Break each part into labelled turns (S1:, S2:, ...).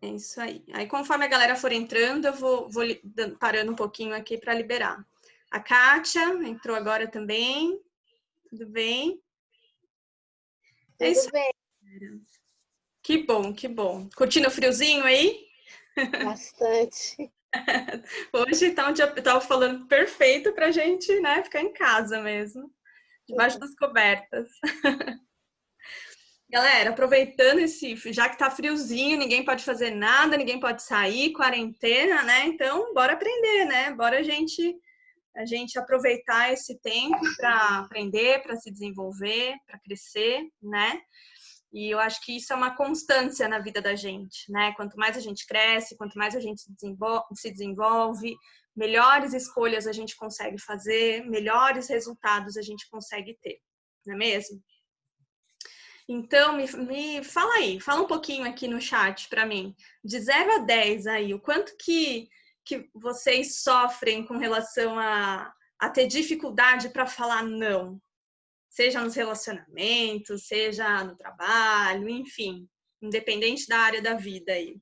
S1: É isso aí. Aí, conforme a galera for entrando, eu vou parando um pouquinho aqui para liberar. A Kátia entrou agora também. Tudo bem? É isso
S2: Tudo bem,
S1: aí. Que bom, que bom. Curtindo o friozinho aí?
S2: bastante.
S1: Hoje tá um dia, eu tava falando perfeito pra gente, né, ficar em casa mesmo, debaixo das cobertas. Galera, aproveitando já que tá friozinho, ninguém pode fazer nada, ninguém pode sair, quarentena, né? Então, bora aprender, né? Bora a gente aproveitar esse tempo para aprender, para se desenvolver, para crescer, né? E eu acho que isso é uma constância na vida da gente, né? Quanto mais a gente cresce, quanto mais a gente se desenvolve, melhores escolhas a gente consegue fazer, melhores resultados a gente consegue ter, não é mesmo? Então, me fala aí, fala um pouquinho aqui no chat para mim, de 0 a 10 aí, o quanto que vocês sofrem com relação a ter dificuldade para falar não? Seja nos relacionamentos, seja no trabalho, enfim, independente da área da vida aí.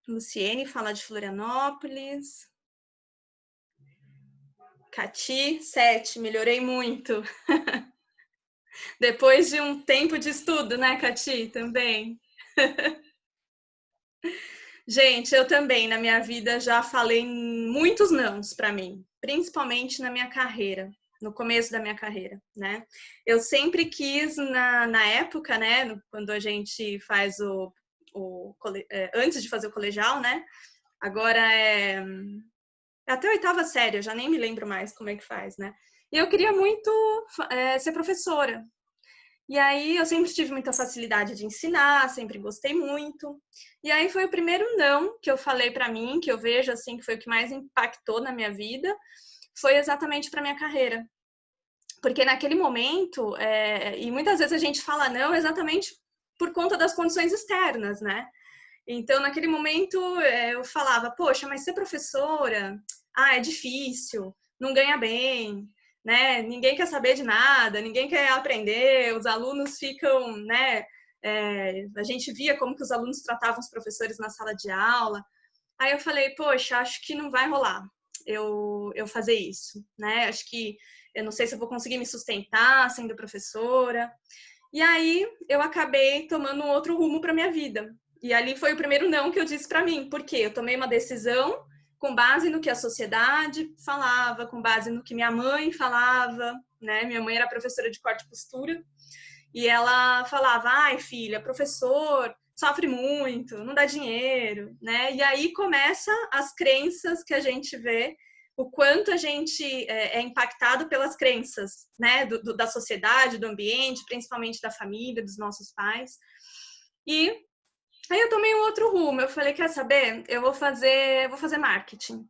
S1: Luciene fala de Florianópolis. Cati, 7, melhorei muito. Depois de um tempo de estudo, né, Cati? Também. Gente, eu também, na minha vida, já falei muitos nãos para mim, principalmente na minha carreira, no começo da minha carreira, né? Eu sempre quis, na época, né, quando a gente faz antes de fazer o colegial, né? Agora é até a 8ª série, eu já nem me lembro mais como é que faz, né? E eu queria muito ser professora, e aí eu sempre tive muita facilidade de ensinar, sempre gostei muito. E aí foi o primeiro não que eu falei para mim, que eu vejo assim que foi o que mais impactou na minha vida, foi exatamente para minha carreira. Porque naquele momento, e muitas vezes a gente fala não exatamente por conta das condições externas, né? Então, naquele momento, eu falava, poxa, mas ser professora, é difícil, não ganha bem, né? Ninguém quer saber de nada, ninguém quer aprender, os alunos ficam, né? A gente via como que os alunos tratavam os professores na sala de aula. Aí eu falei, poxa, acho que não vai rolar eu fazer isso, né? Acho que eu não sei se eu vou conseguir me sustentar sendo professora. E aí eu acabei tomando um outro rumo para minha vida. E ali foi o primeiro não que eu disse para mim, porque eu tomei uma decisão com base no que a sociedade falava, com base no que minha mãe falava, né? Minha mãe era professora de corte e costura e ela falava: "Ai, filha, professor sofre muito, não dá dinheiro", né? E aí começa as crenças que a gente vê, o quanto a gente é impactado pelas crenças, né, da sociedade, do ambiente, principalmente da família, dos nossos pais. E aí eu tomei um outro rumo. Eu falei, quer saber? Eu vou fazer marketing.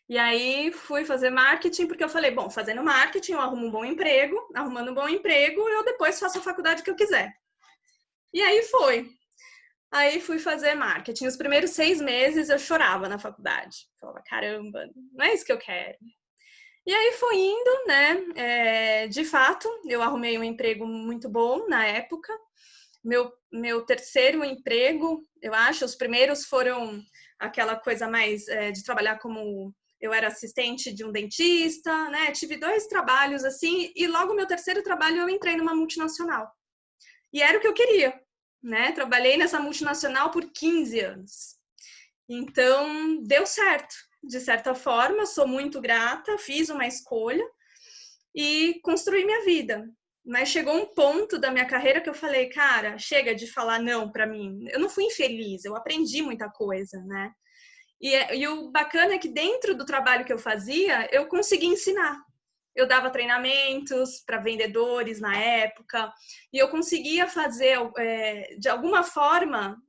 S1: E aí fui fazer marketing porque eu falei, bom, fazendo marketing eu arrumo um bom emprego, arrumando um bom emprego eu depois faço a faculdade que eu quiser. E aí foi. Aí fui fazer marketing. Os primeiros 6 meses eu chorava na faculdade. Falava, caramba, não é isso que eu quero. E aí foi indo, né? De fato, eu arrumei um emprego muito bom na época. Meu terceiro emprego, eu acho, os primeiros foram aquela coisa mais de trabalhar como eu era assistente de um dentista, né? Tive 2 trabalhos assim, e logo meu terceiro trabalho eu entrei numa multinacional. E era o que eu queria, né? Trabalhei nessa multinacional por 15 anos. Então, deu certo, de certa forma, sou muito grata, fiz uma escolha e construí minha vida. Mas chegou um ponto da minha carreira que eu falei, cara, chega de falar não para mim. Eu não fui infeliz, eu aprendi muita coisa, né? E o bacana é que dentro do trabalho que eu fazia, eu consegui ensinar. Eu dava treinamentos para vendedores na época e eu conseguia fazer, de alguma forma,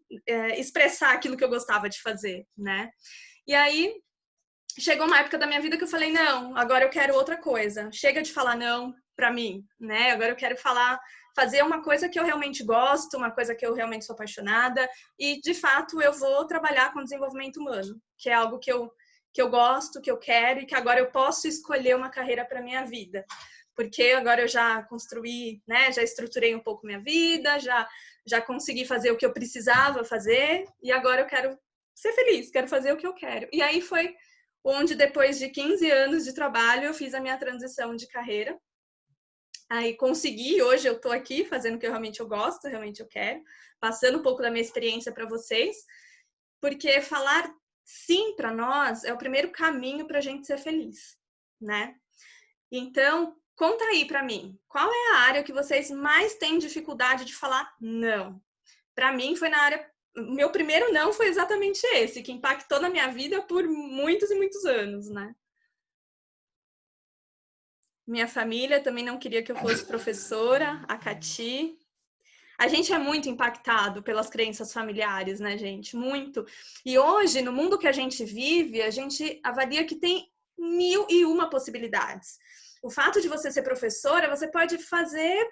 S1: expressar aquilo que eu gostava de fazer, né? E aí chegou uma época da minha vida que eu falei, não, agora eu quero outra coisa. Chega de falar não para mim, né? Agora eu quero fazer uma coisa que eu realmente gosto, uma coisa que eu realmente sou apaixonada e, de fato, eu vou trabalhar com desenvolvimento humano, que é algo que eu gosto, que eu quero e que agora eu posso escolher uma carreira para minha vida. porque agora eu já construí, né, já estruturei um pouco minha vida, já consegui fazer o que eu precisava fazer, e agora eu quero ser feliz, quero fazer o que eu quero. E aí foi onde, depois de 15 anos de trabalho, eu fiz a minha transição de carreira. Aí consegui, hoje eu tô aqui fazendo o que realmente eu gosto, realmente eu quero, passando um pouco da minha experiência para vocês, porque falar sim para nós é o primeiro caminho para a gente ser feliz, né? Então, conta aí para mim, qual é a área que vocês mais têm dificuldade de falar não? Para mim foi na área, meu primeiro não foi exatamente esse, que impactou na minha vida por muitos e muitos anos, né? Minha família também não queria que eu fosse professora, a Cati. A gente é muito impactado pelas crenças familiares, né, gente? Muito. E hoje, no mundo que a gente vive, a gente avalia que tem 1001 possibilidades. O fato de você ser professora, você pode fazer,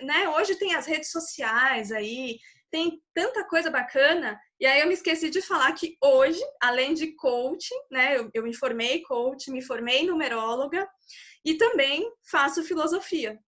S1: né? Hoje tem as redes sociais aí, tem tanta coisa bacana. E aí eu me esqueci de falar que hoje, além de coaching, né? Eu me formei coach, me formei numeróloga e também faço filosofia,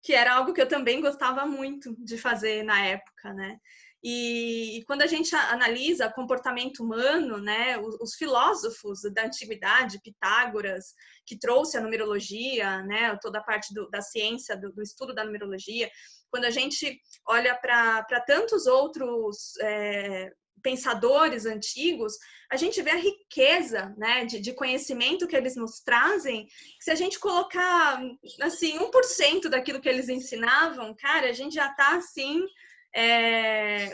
S1: que era algo que eu também gostava muito de fazer na época, né? E quando a gente analisa comportamento humano, né, os filósofos da antiguidade, Pitágoras, que trouxe a numerologia, né, toda a parte da ciência, do estudo da numerologia, quando a gente olha para tantos outros pensadores antigos, a gente vê a riqueza, né, de conhecimento que eles nos trazem. Se a gente colocar, assim, 1% daquilo que eles ensinavam, cara, a gente já está, assim,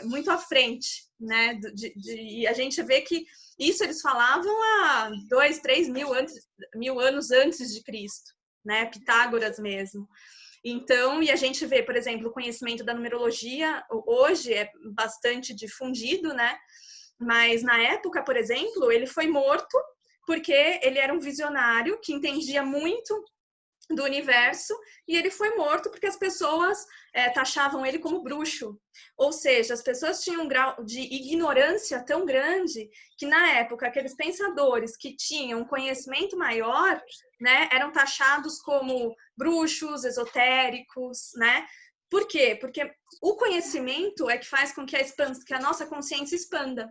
S1: muito à frente, né? E a gente vê que isso eles falavam há 2, 3 mil anos antes de Cristo, né? Pitágoras mesmo. Então, e a gente vê, por exemplo, o conhecimento da numerologia hoje é bastante difundido, né? Mas na época, por exemplo, ele foi morto porque ele era um visionário que entendia muito do universo e ele foi morto porque as pessoas taxavam ele como bruxo. Ou seja, as pessoas tinham um grau de ignorância tão grande que na época aqueles pensadores que tinham um conhecimento maior, né, eram taxados como bruxos, esotéricos, né? Por quê? Porque o conhecimento é que faz com que a nossa consciência expanda,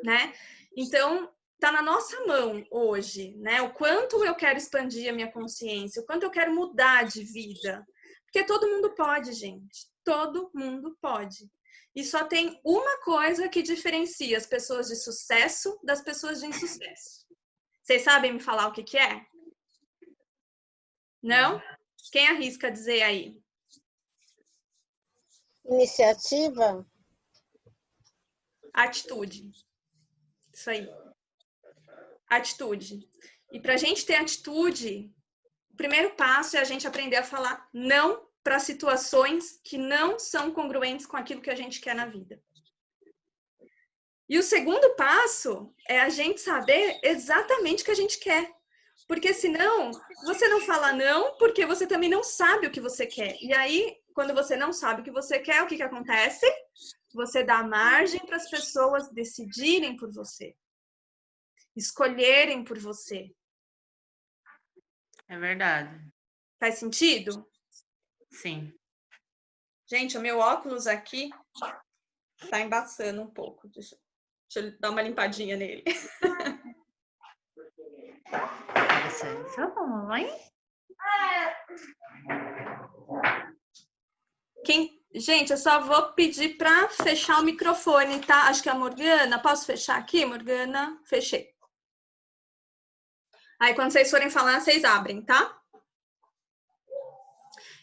S1: né? Então, tá na nossa mão hoje, né? O quanto eu quero expandir a minha consciência, o quanto eu quero mudar de vida. Porque todo mundo pode, gente. Todo mundo pode. E só tem uma coisa que diferencia as pessoas de sucesso das pessoas de insucesso. Vocês sabem me falar o que que é? Não? Quem arrisca dizer aí?
S2: Iniciativa?
S1: Atitude. Isso aí. Atitude. E para a gente ter atitude, o primeiro passo é a gente aprender a falar não para situações que não são congruentes com aquilo que a gente quer na vida. E o segundo passo é a gente saber exatamente o que a gente quer. Porque senão, você não fala não, porque você também não sabe o que você quer. E aí, quando você não sabe o que você quer, o que acontece? Você dá margem para as pessoas decidirem por você, escolherem por você.
S3: É verdade.
S1: Faz sentido?
S3: Sim.
S1: Gente, o meu óculos aqui tá embaçando um pouco. Deixa eu dar uma limpadinha nele.
S3: Licença, mãe.
S1: Gente, eu só vou pedir para fechar o microfone, tá? Acho que é a Morgana. Posso fechar aqui, Morgana? Fechei. Aí, quando vocês forem falar, vocês abrem, tá?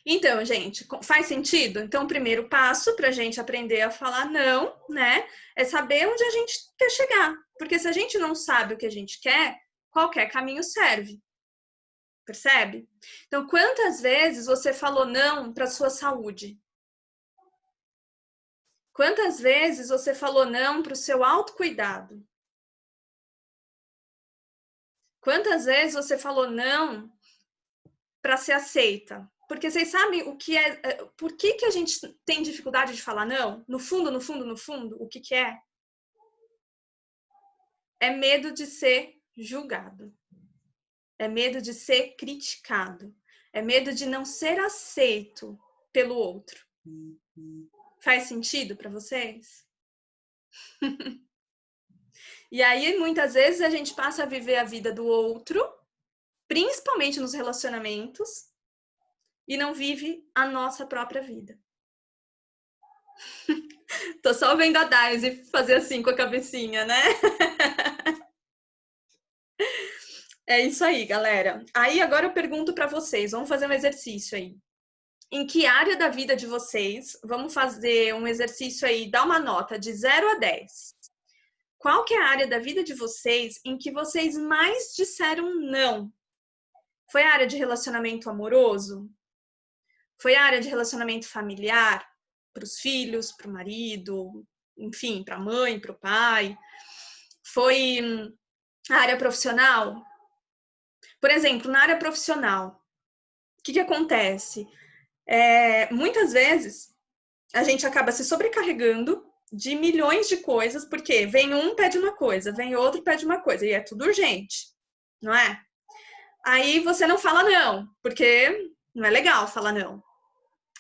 S1: Então, gente, faz sentido? Então, o primeiro passo para a gente aprender a falar não, né? É saber onde a gente quer chegar. Porque se a gente não sabe o que a gente quer, qualquer caminho serve. Percebe? Então, quantas vezes você falou não para sua saúde? Quantas vezes você falou não para o seu autocuidado? Quantas vezes você falou não para ser aceita? Porque vocês sabem o que é. Por que a gente tem dificuldade de falar não? No fundo, no fundo, no fundo, o que é? É medo de ser julgado. É medo de ser criticado. É medo de não ser aceito pelo outro. Faz sentido para vocês? E aí, muitas vezes, a gente passa a viver a vida do outro, principalmente nos relacionamentos, e não vive a nossa própria vida. Tô só vendo a Daisy fazer assim com a cabecinha, né? É isso aí, galera. Aí agora eu pergunto para vocês, vamos fazer um exercício aí. Em que área da vida de vocês, vamos fazer um exercício aí, dá uma nota de 0 a 10. Qual que é a área da vida de vocês em que vocês mais disseram não? Foi a área de relacionamento amoroso? Foi a área de relacionamento familiar? Para os filhos, para o marido, enfim, para a mãe, para o pai? Foi a área profissional? Por exemplo, na área profissional, o que acontece? Muitas vezes a gente acaba se sobrecarregando de milhões de coisas, porque vem um, pede uma coisa, vem outro, pede uma coisa, e é tudo urgente, não é? Aí você não fala não, porque não é legal falar não.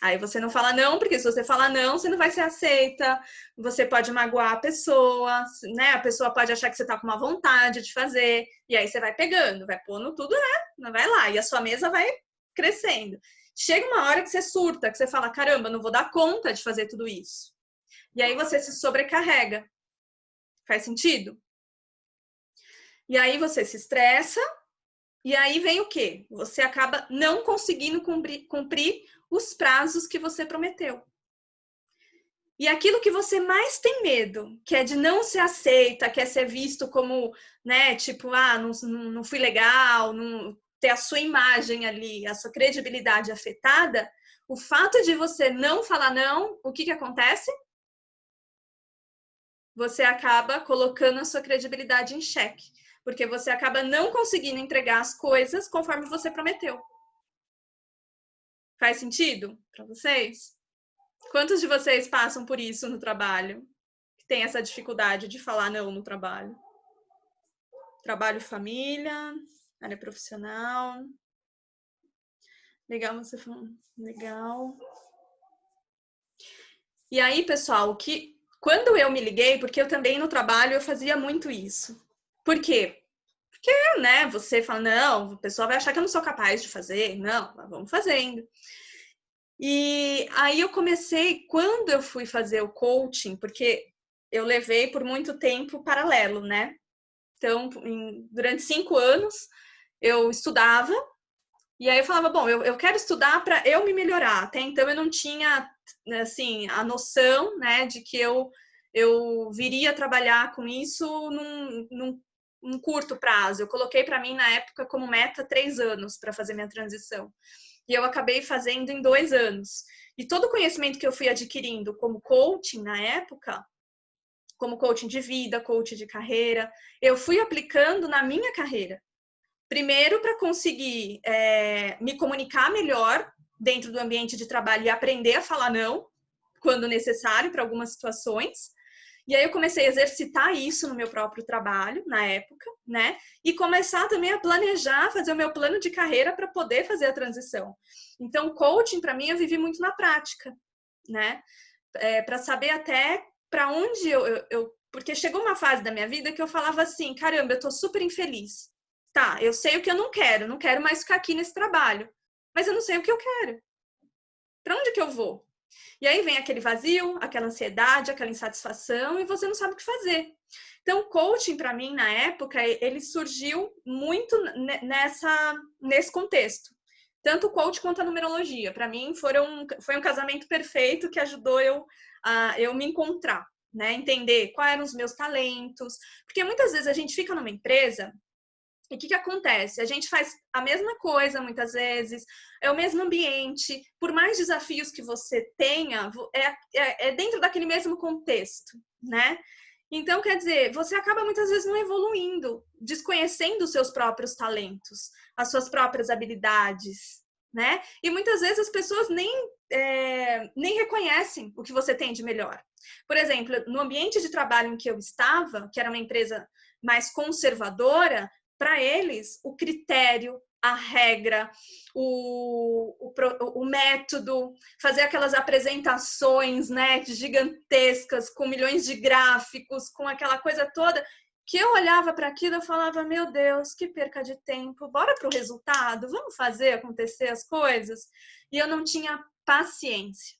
S1: Aí você não fala não, porque se você falar não, você não vai ser aceita, você pode magoar a pessoa, né? A pessoa pode achar que você tá com uma vontade de fazer, e aí você vai pegando, vai pondo tudo, né? Vai lá, e a sua mesa vai crescendo. Chega uma hora que você surta, que você fala, caramba, não vou dar conta de fazer tudo isso. E aí você se sobrecarrega. Faz sentido? E aí você se estressa, e aí vem o quê? Você acaba não conseguindo cumprir os prazos que você prometeu. E aquilo que você mais tem medo, que é de não ser aceita, que é ser visto como, né, tipo, não fui legal, não ter a sua imagem ali, a sua credibilidade afetada, o fato de você não falar não, o que acontece? Você acaba colocando a sua credibilidade em xeque, porque você acaba não conseguindo entregar as coisas conforme você prometeu. Faz sentido para vocês? Quantos de vocês passam por isso no trabalho? Que tem essa dificuldade de falar não no trabalho? Trabalho, família, área profissional. Legal você falando. Legal. E aí, pessoal, quando eu me liguei, porque eu também no trabalho eu fazia muito isso. Por quê? Porque, né, você fala, não, o pessoal vai achar que eu não sou capaz de fazer. Não, mas vamos fazendo. E aí eu comecei, quando eu fui fazer o coaching, porque eu levei por muito tempo paralelo, né? Então, durante 5 anos, eu estudava, e aí eu falava, bom, eu quero estudar para eu me melhorar. Até então eu não tinha, assim, a noção, né, de que eu viria trabalhar com isso num curto prazo. Eu coloquei para mim, na época, como meta 3 anos para fazer minha transição. E eu acabei fazendo em 2 anos. E todo o conhecimento que eu fui adquirindo como coaching na época, como coaching de vida, coaching de carreira, eu fui aplicando na minha carreira. Primeiro, para conseguir me comunicar melhor dentro do ambiente de trabalho e aprender a falar não, quando necessário, para algumas situações. E aí eu comecei a exercitar isso no meu próprio trabalho, na época, né? E começar também a planejar, fazer o meu plano de carreira para poder fazer a transição. Então, coaching, para mim, eu vivi muito na prática, né? Para saber até para onde porque chegou uma fase da minha vida que eu falava assim, caramba, eu tô super infeliz. Tá, eu sei o que eu não quero mais ficar aqui nesse trabalho. Mas eu não sei o que eu quero. Para onde que eu vou? E aí vem aquele vazio, aquela ansiedade, aquela insatisfação e você não sabe o que fazer. Então, o coaching, para mim, na época, ele surgiu muito nesse contexto. Tanto o coaching quanto a numerologia. Para mim, foi um casamento perfeito que ajudou eu me encontrar, né? Entender quais eram os meus talentos. Porque muitas vezes a gente fica numa empresa e o que acontece? A gente faz a mesma coisa muitas vezes, é o mesmo ambiente, por mais desafios que você tenha, é dentro daquele mesmo contexto, né? Então, quer dizer, você acaba muitas vezes não evoluindo, desconhecendo os seus próprios talentos, as suas próprias habilidades, né? E muitas vezes as pessoas nem reconhecem o que você tem de melhor. Por exemplo, no ambiente de trabalho em que eu estava, que era uma empresa mais conservadora, para eles, o critério, a regra, o método, fazer aquelas apresentações, né, gigantescas, com milhões de gráficos, com aquela coisa toda, que eu olhava para aquilo e falava, meu Deus, que perca de tempo, bora para o resultado, vamos fazer acontecer as coisas. E eu não tinha paciência,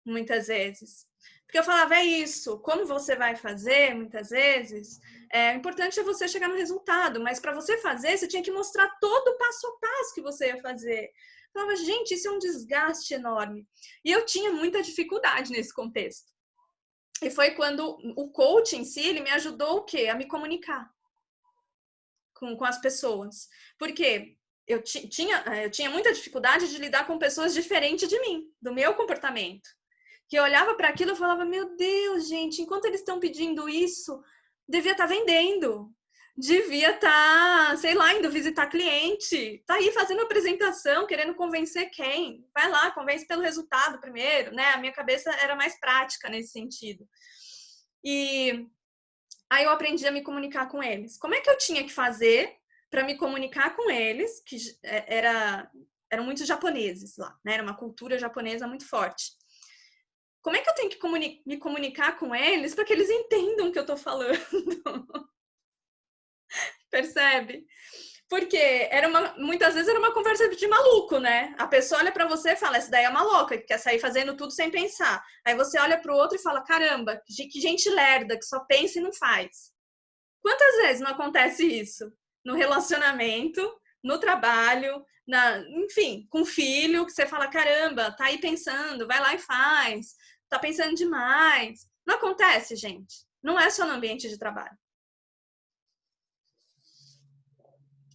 S1: muitas vezes. Porque eu falava, é isso, como você vai fazer, muitas vezes, o importante é você chegar no resultado, mas para você fazer, você tinha que mostrar todo o passo a passo que você ia fazer. Eu falava, gente, isso é um desgaste enorme. E eu tinha muita dificuldade nesse contexto. E foi quando o coach em si, ele me ajudou o quê? A me comunicar com as pessoas. Porque eu tinha muita dificuldade de lidar com pessoas diferentes de mim, do meu comportamento. Que eu olhava para aquilo e falava, meu Deus, gente, enquanto eles estão pedindo isso, devia estar vendendo. Devia estar, sei lá, indo visitar cliente. Tá aí fazendo apresentação, querendo convencer quem? Vai lá, convence pelo resultado primeiro, né? A minha cabeça era mais prática nesse sentido. E aí eu aprendi a me comunicar com eles. Como é que eu tinha que fazer para me comunicar com eles, que eram muitos japoneses lá, né? Era uma cultura japonesa muito forte. Como é que eu tenho que me comunicar com eles para que eles entendam o que eu estou falando? Percebe? Porque muitas vezes era uma conversa de maluco, né? A pessoa olha para você e fala, essa daí é uma louca, que quer sair fazendo tudo sem pensar. Aí você olha para o outro e fala, caramba, que gente lerda, que só pensa e não faz. Quantas vezes não acontece isso? No relacionamento, no trabalho, enfim, com filho, que você fala, caramba, tá aí pensando, vai lá e faz. Tá pensando demais. Não acontece, gente. Não é só no ambiente de trabalho.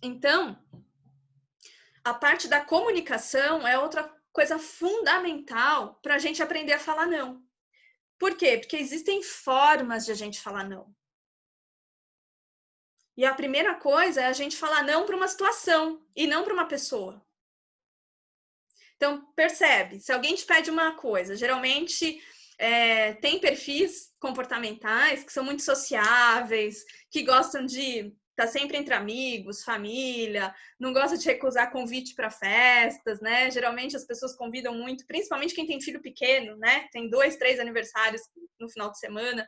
S1: Então, a parte da comunicação é outra coisa fundamental para a gente aprender a falar não. Por quê? Porque existem formas de a gente falar não. E a primeira coisa é a gente falar não para uma situação e não para uma pessoa. Então, percebe, se alguém te pede uma coisa, geralmente tem perfis comportamentais que são muito sociáveis, que gostam de estar sempre entre amigos, família, não gosta de recusar convite para festas, né? Geralmente as pessoas convidam muito, principalmente quem tem filho pequeno, né? Tem 2, 3 aniversários no final de semana.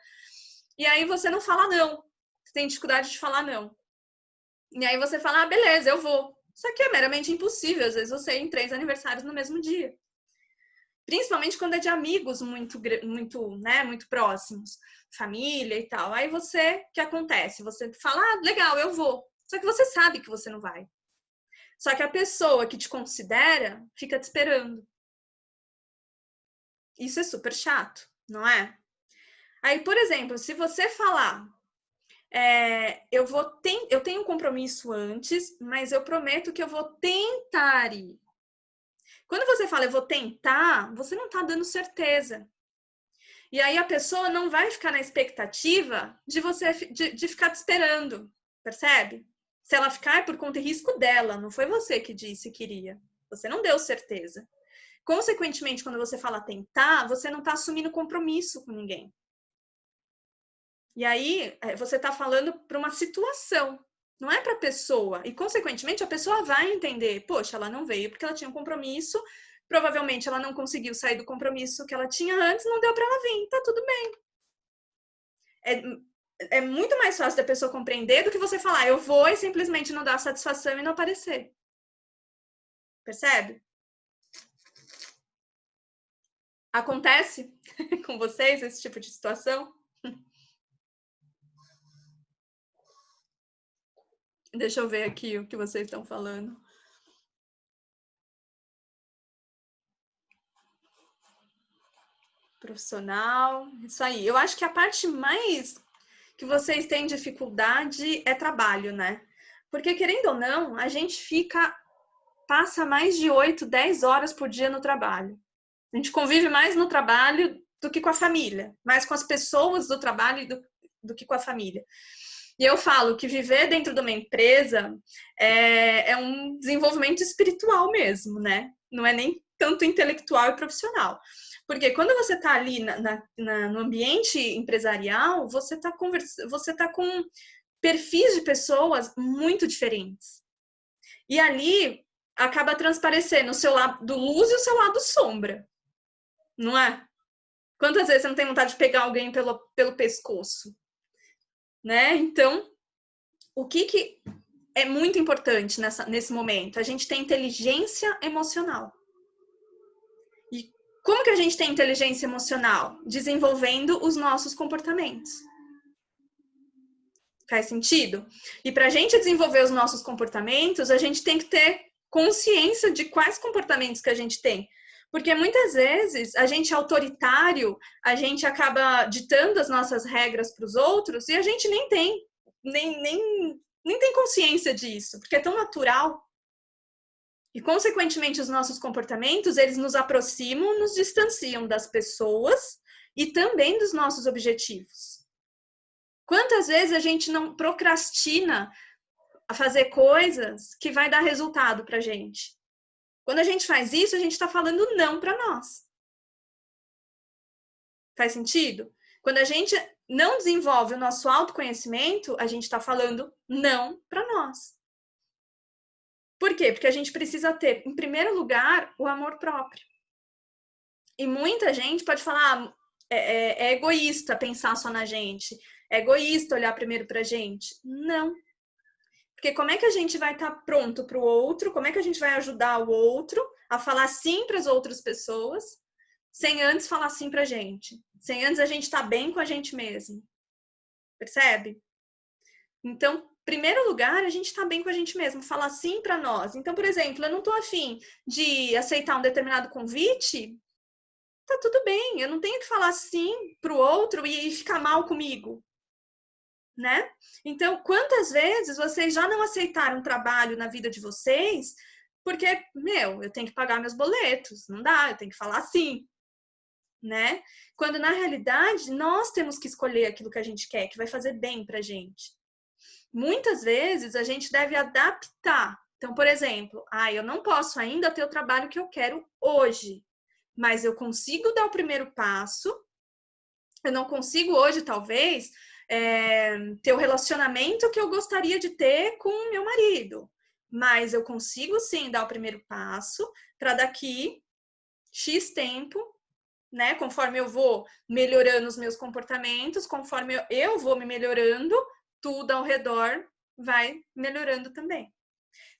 S1: E aí você não fala não, você tem dificuldade de falar não. E aí você fala, beleza, eu vou. Só que é meramente impossível, às vezes, você ir em 3 aniversários no mesmo dia. Principalmente quando é de amigos muito, né, muito próximos, família e tal. Aí o que acontece? Você fala, legal, eu vou. Só que você sabe que você não vai. Só que a pessoa que te considera fica te esperando. Isso é super chato, não é? Aí, por exemplo, se você falar, eu tenho um compromisso antes, mas eu prometo que eu vou tentar ir. Quando você fala eu vou tentar, você não está dando certeza. E aí a pessoa não vai ficar na expectativa de ficar te esperando, percebe? Se ela ficar é por conta e risco dela, não foi você que disse que queria. Você não deu certeza. Consequentemente, quando você fala tentar, você não está assumindo compromisso com ninguém. E aí você está falando para uma situação, não é para a pessoa. E, consequentemente, a pessoa vai entender, poxa, ela não veio porque ela tinha um compromisso, provavelmente ela não conseguiu sair do compromisso que ela tinha antes, não deu para ela vir, tá tudo bem. É muito mais fácil da pessoa compreender do que você falar, eu vou e simplesmente não dar satisfação e não aparecer. Percebe? Acontece com vocês esse tipo de situação? Deixa eu ver aqui o que vocês estão falando. Profissional, isso aí. Eu acho que a parte mais que vocês têm dificuldade é trabalho, né? Porque, querendo ou não, a gente passa mais de 8, 10 horas por dia no trabalho. A gente convive mais no trabalho do que com a família, mais com as pessoas do trabalho do que com a família. E eu falo que viver dentro de uma empresa é um desenvolvimento espiritual mesmo, né? Não é nem tanto intelectual e profissional. Porque quando você está ali no ambiente empresarial, você está com perfis de pessoas muito diferentes. E ali acaba transparecendo o seu lado luz e o seu lado sombra. Não é? Quantas vezes você não tem vontade de pegar alguém pelo pescoço? Né? Então, o que é muito importante nesse momento? A gente tem inteligência emocional. E como que a gente tem inteligência emocional? Desenvolvendo os nossos comportamentos. Faz sentido? E para a gente desenvolver os nossos comportamentos, a gente tem que ter consciência de quais comportamentos que a gente tem. Porque muitas vezes a gente é autoritário, a gente acaba ditando as nossas regras para os outros e a gente nem tem consciência disso, porque é tão natural. E, consequentemente, os nossos comportamentos, eles nos aproximam, nos distanciam das pessoas e também dos nossos objetivos. Quantas vezes a gente não procrastina a fazer coisas que vai dar resultado pra gente? Quando a gente faz isso, a gente está falando não para nós. Faz sentido? Quando a gente não desenvolve o nosso autoconhecimento, a gente está falando não para nós. Por quê? Porque a gente precisa ter, em primeiro lugar, o amor próprio. E muita gente pode falar, é egoísta pensar só na gente. É egoísta olhar primeiro pra gente. Não. Porque como é que a gente vai estar pronto para o outro? Como é que a gente vai ajudar o outro a falar sim para as outras pessoas, sem antes falar sim pra gente? Sem antes a gente estar bem com a gente mesmo. Percebe? Então, primeiro lugar, a gente está bem com a gente mesmo, falar sim para nós. Então, por exemplo, eu não estou afim de aceitar um determinado convite, tá tudo bem, eu não tenho que falar sim pro outro e ficar mal comigo, né? Então, quantas vezes vocês já não aceitaram um trabalho na vida de vocês porque, eu tenho que pagar meus boletos, não dá, eu tenho que falar sim, né? Quando, na realidade, nós temos que escolher aquilo que a gente quer, que vai fazer bem pra gente. Muitas vezes a gente deve adaptar. Então, por exemplo, eu não posso ainda ter o trabalho que eu quero hoje, mas eu consigo dar o primeiro passo. Eu não consigo hoje, talvez, ter o relacionamento que eu gostaria de ter com o meu marido, mas eu consigo sim dar o primeiro passo para daqui X tempo, né? Conforme eu vou melhorando os meus comportamentos, conforme eu vou me melhorando, tudo ao redor vai melhorando também.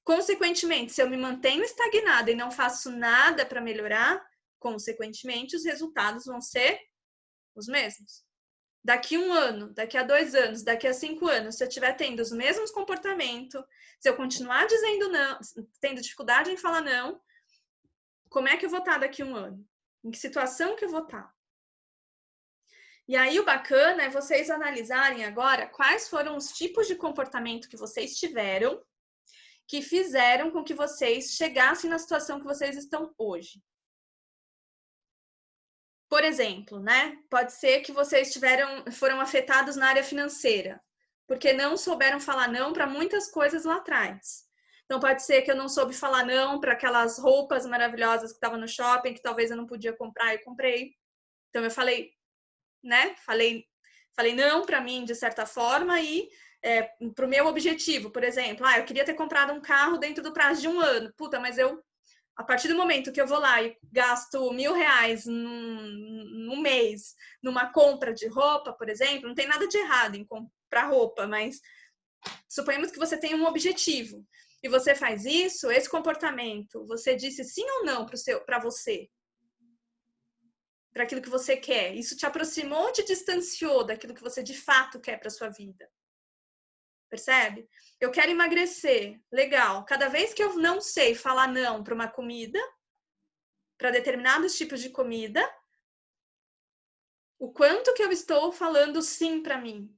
S1: Consequentemente, se eu me mantenho estagnada e não faço nada para melhorar, consequentemente, os resultados vão ser os mesmos. Daqui 1 ano, daqui a 2 anos, daqui a 5 anos, se eu estiver tendo os mesmos comportamentos, se eu continuar dizendo não, tendo dificuldade em falar não, como é que eu vou estar daqui a 1 ano? Em que situação que eu vou estar? E aí o bacana é vocês analisarem agora quais foram os tipos de comportamento que vocês tiveram que fizeram com que vocês chegassem na situação que vocês estão hoje. Por exemplo, né? Pode ser que vocês foram afetados na área financeira, porque não souberam falar não para muitas coisas lá atrás. Então pode ser que eu não soube falar não para aquelas roupas maravilhosas que estavam no shopping, que talvez eu não podia comprar, eu comprei. Então eu falei, né? Falei não para mim de certa forma e para o meu objetivo, por exemplo, eu queria ter comprado um carro dentro do prazo de 1 ano. Puta, mas a partir do momento que eu vou lá e gasto R$1.000 num mês numa compra de roupa, por exemplo, não tem nada de errado em comprar roupa, mas suponhamos que você tem um objetivo e você faz isso, esse comportamento, você disse sim ou não para você, para aquilo que você quer. Isso te aproximou ou te distanciou daquilo que você de fato quer para sua vida? Percebe? Eu quero emagrecer. Legal. Cada vez que eu não sei falar não para uma comida, para determinados tipos de comida, o quanto que eu estou falando sim para mim?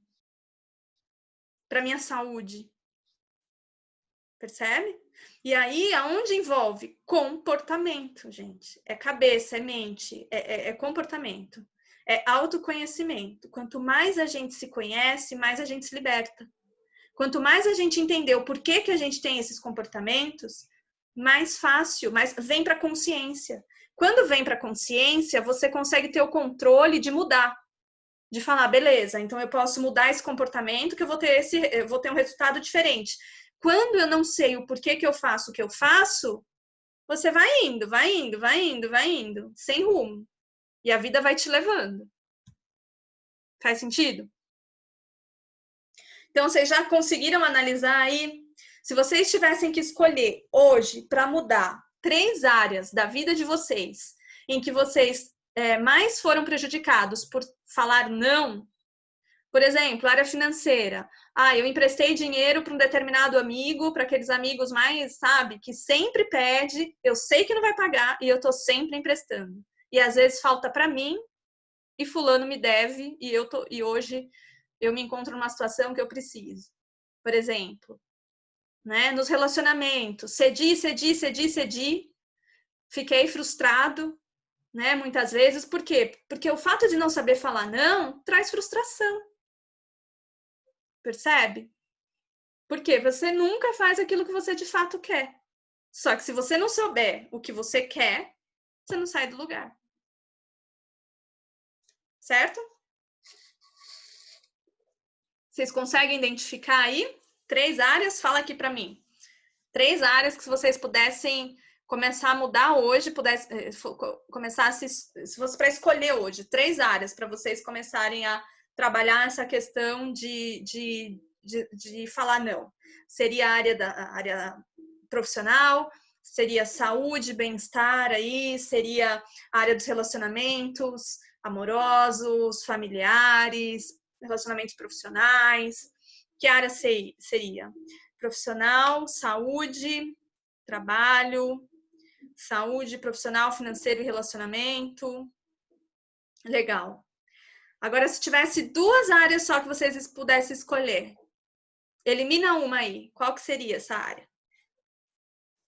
S1: Para minha saúde. Percebe? E aí, aonde envolve? Comportamento, gente. É cabeça, é mente, é comportamento. É autoconhecimento. Quanto mais a gente se conhece, mais a gente se liberta. Quanto mais a gente entender o porquê que a gente tem esses comportamentos, mais fácil, mais vem para a consciência. Quando vem para a consciência, você consegue ter o controle de mudar. De falar, beleza, então eu posso mudar esse comportamento que eu vou ter um resultado diferente. Quando eu não sei o porquê que eu faço o que eu faço, você vai indo, sem rumo. E a vida vai te levando. Faz sentido? Então, vocês já conseguiram analisar aí? Se vocês tivessem que escolher hoje para mudar 3 áreas da vida de vocês, em que vocês mais foram prejudicados por falar não, por exemplo, área financeira. Eu emprestei dinheiro para um determinado amigo, para aqueles amigos mais, sabe, que sempre pede, eu sei que não vai pagar e eu tô sempre emprestando. E às vezes falta para mim e fulano me deve e hoje eu me encontro numa situação que eu preciso. Por exemplo, né, nos relacionamentos, cedi, fiquei frustrado, né, muitas vezes. Por quê? Porque o fato de não saber falar não traz frustração. Percebe? Porque você nunca faz aquilo que você de fato quer. Só que se você não souber o que você quer, você não sai do lugar. Certo? Vocês conseguem identificar aí 3 áreas? Fala aqui para mim. 3 áreas que se vocês pudessem começar a mudar hoje, começar se fosse para escolher hoje, 3 áreas para vocês começarem a trabalhar essa questão de falar não. Seria a área profissional, seria saúde, bem-estar aí, seria a área dos relacionamentos amorosos, familiares, relacionamentos profissionais. Que área seria? Profissional, saúde, trabalho, saúde, profissional, financeiro e relacionamento. Legal. Agora, se tivesse 2 áreas só que vocês pudessem escolher, elimina uma aí. Qual que seria essa área?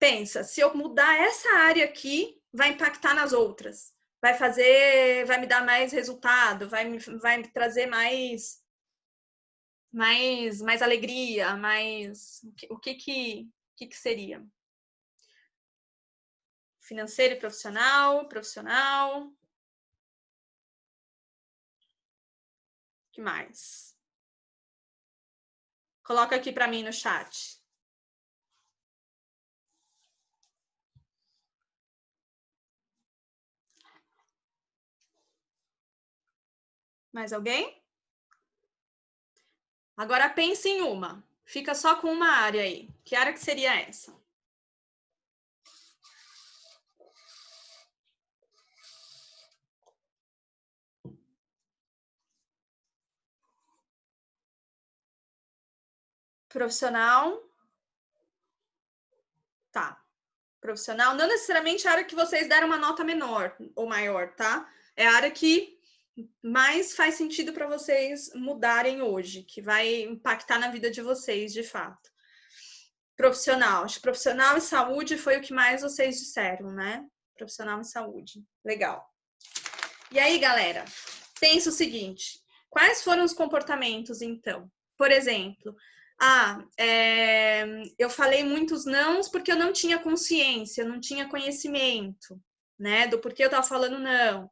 S1: Pensa, se eu mudar essa área aqui, vai impactar nas outras. Vai me dar mais resultado, vai me trazer mais alegria, o que seria? Financeiro e profissional. O que mais? Coloca aqui para mim no chat. Mais alguém? Agora pense em uma. Fica só com uma área aí. Que área que seria essa? Profissional. Tá. Profissional, não necessariamente a área que vocês deram uma nota menor ou maior, tá? É a área que mais faz sentido para vocês mudarem hoje, que vai impactar na vida de vocês, de fato. Profissional. Acho que profissional e saúde foi o que mais vocês disseram, né? Profissional e saúde. Legal. E aí, galera, pensa o seguinte. Quais foram os comportamentos, então? Por exemplo, eu falei muitos nãos porque eu não tinha consciência, não tinha conhecimento, né? Do porquê eu estava falando não.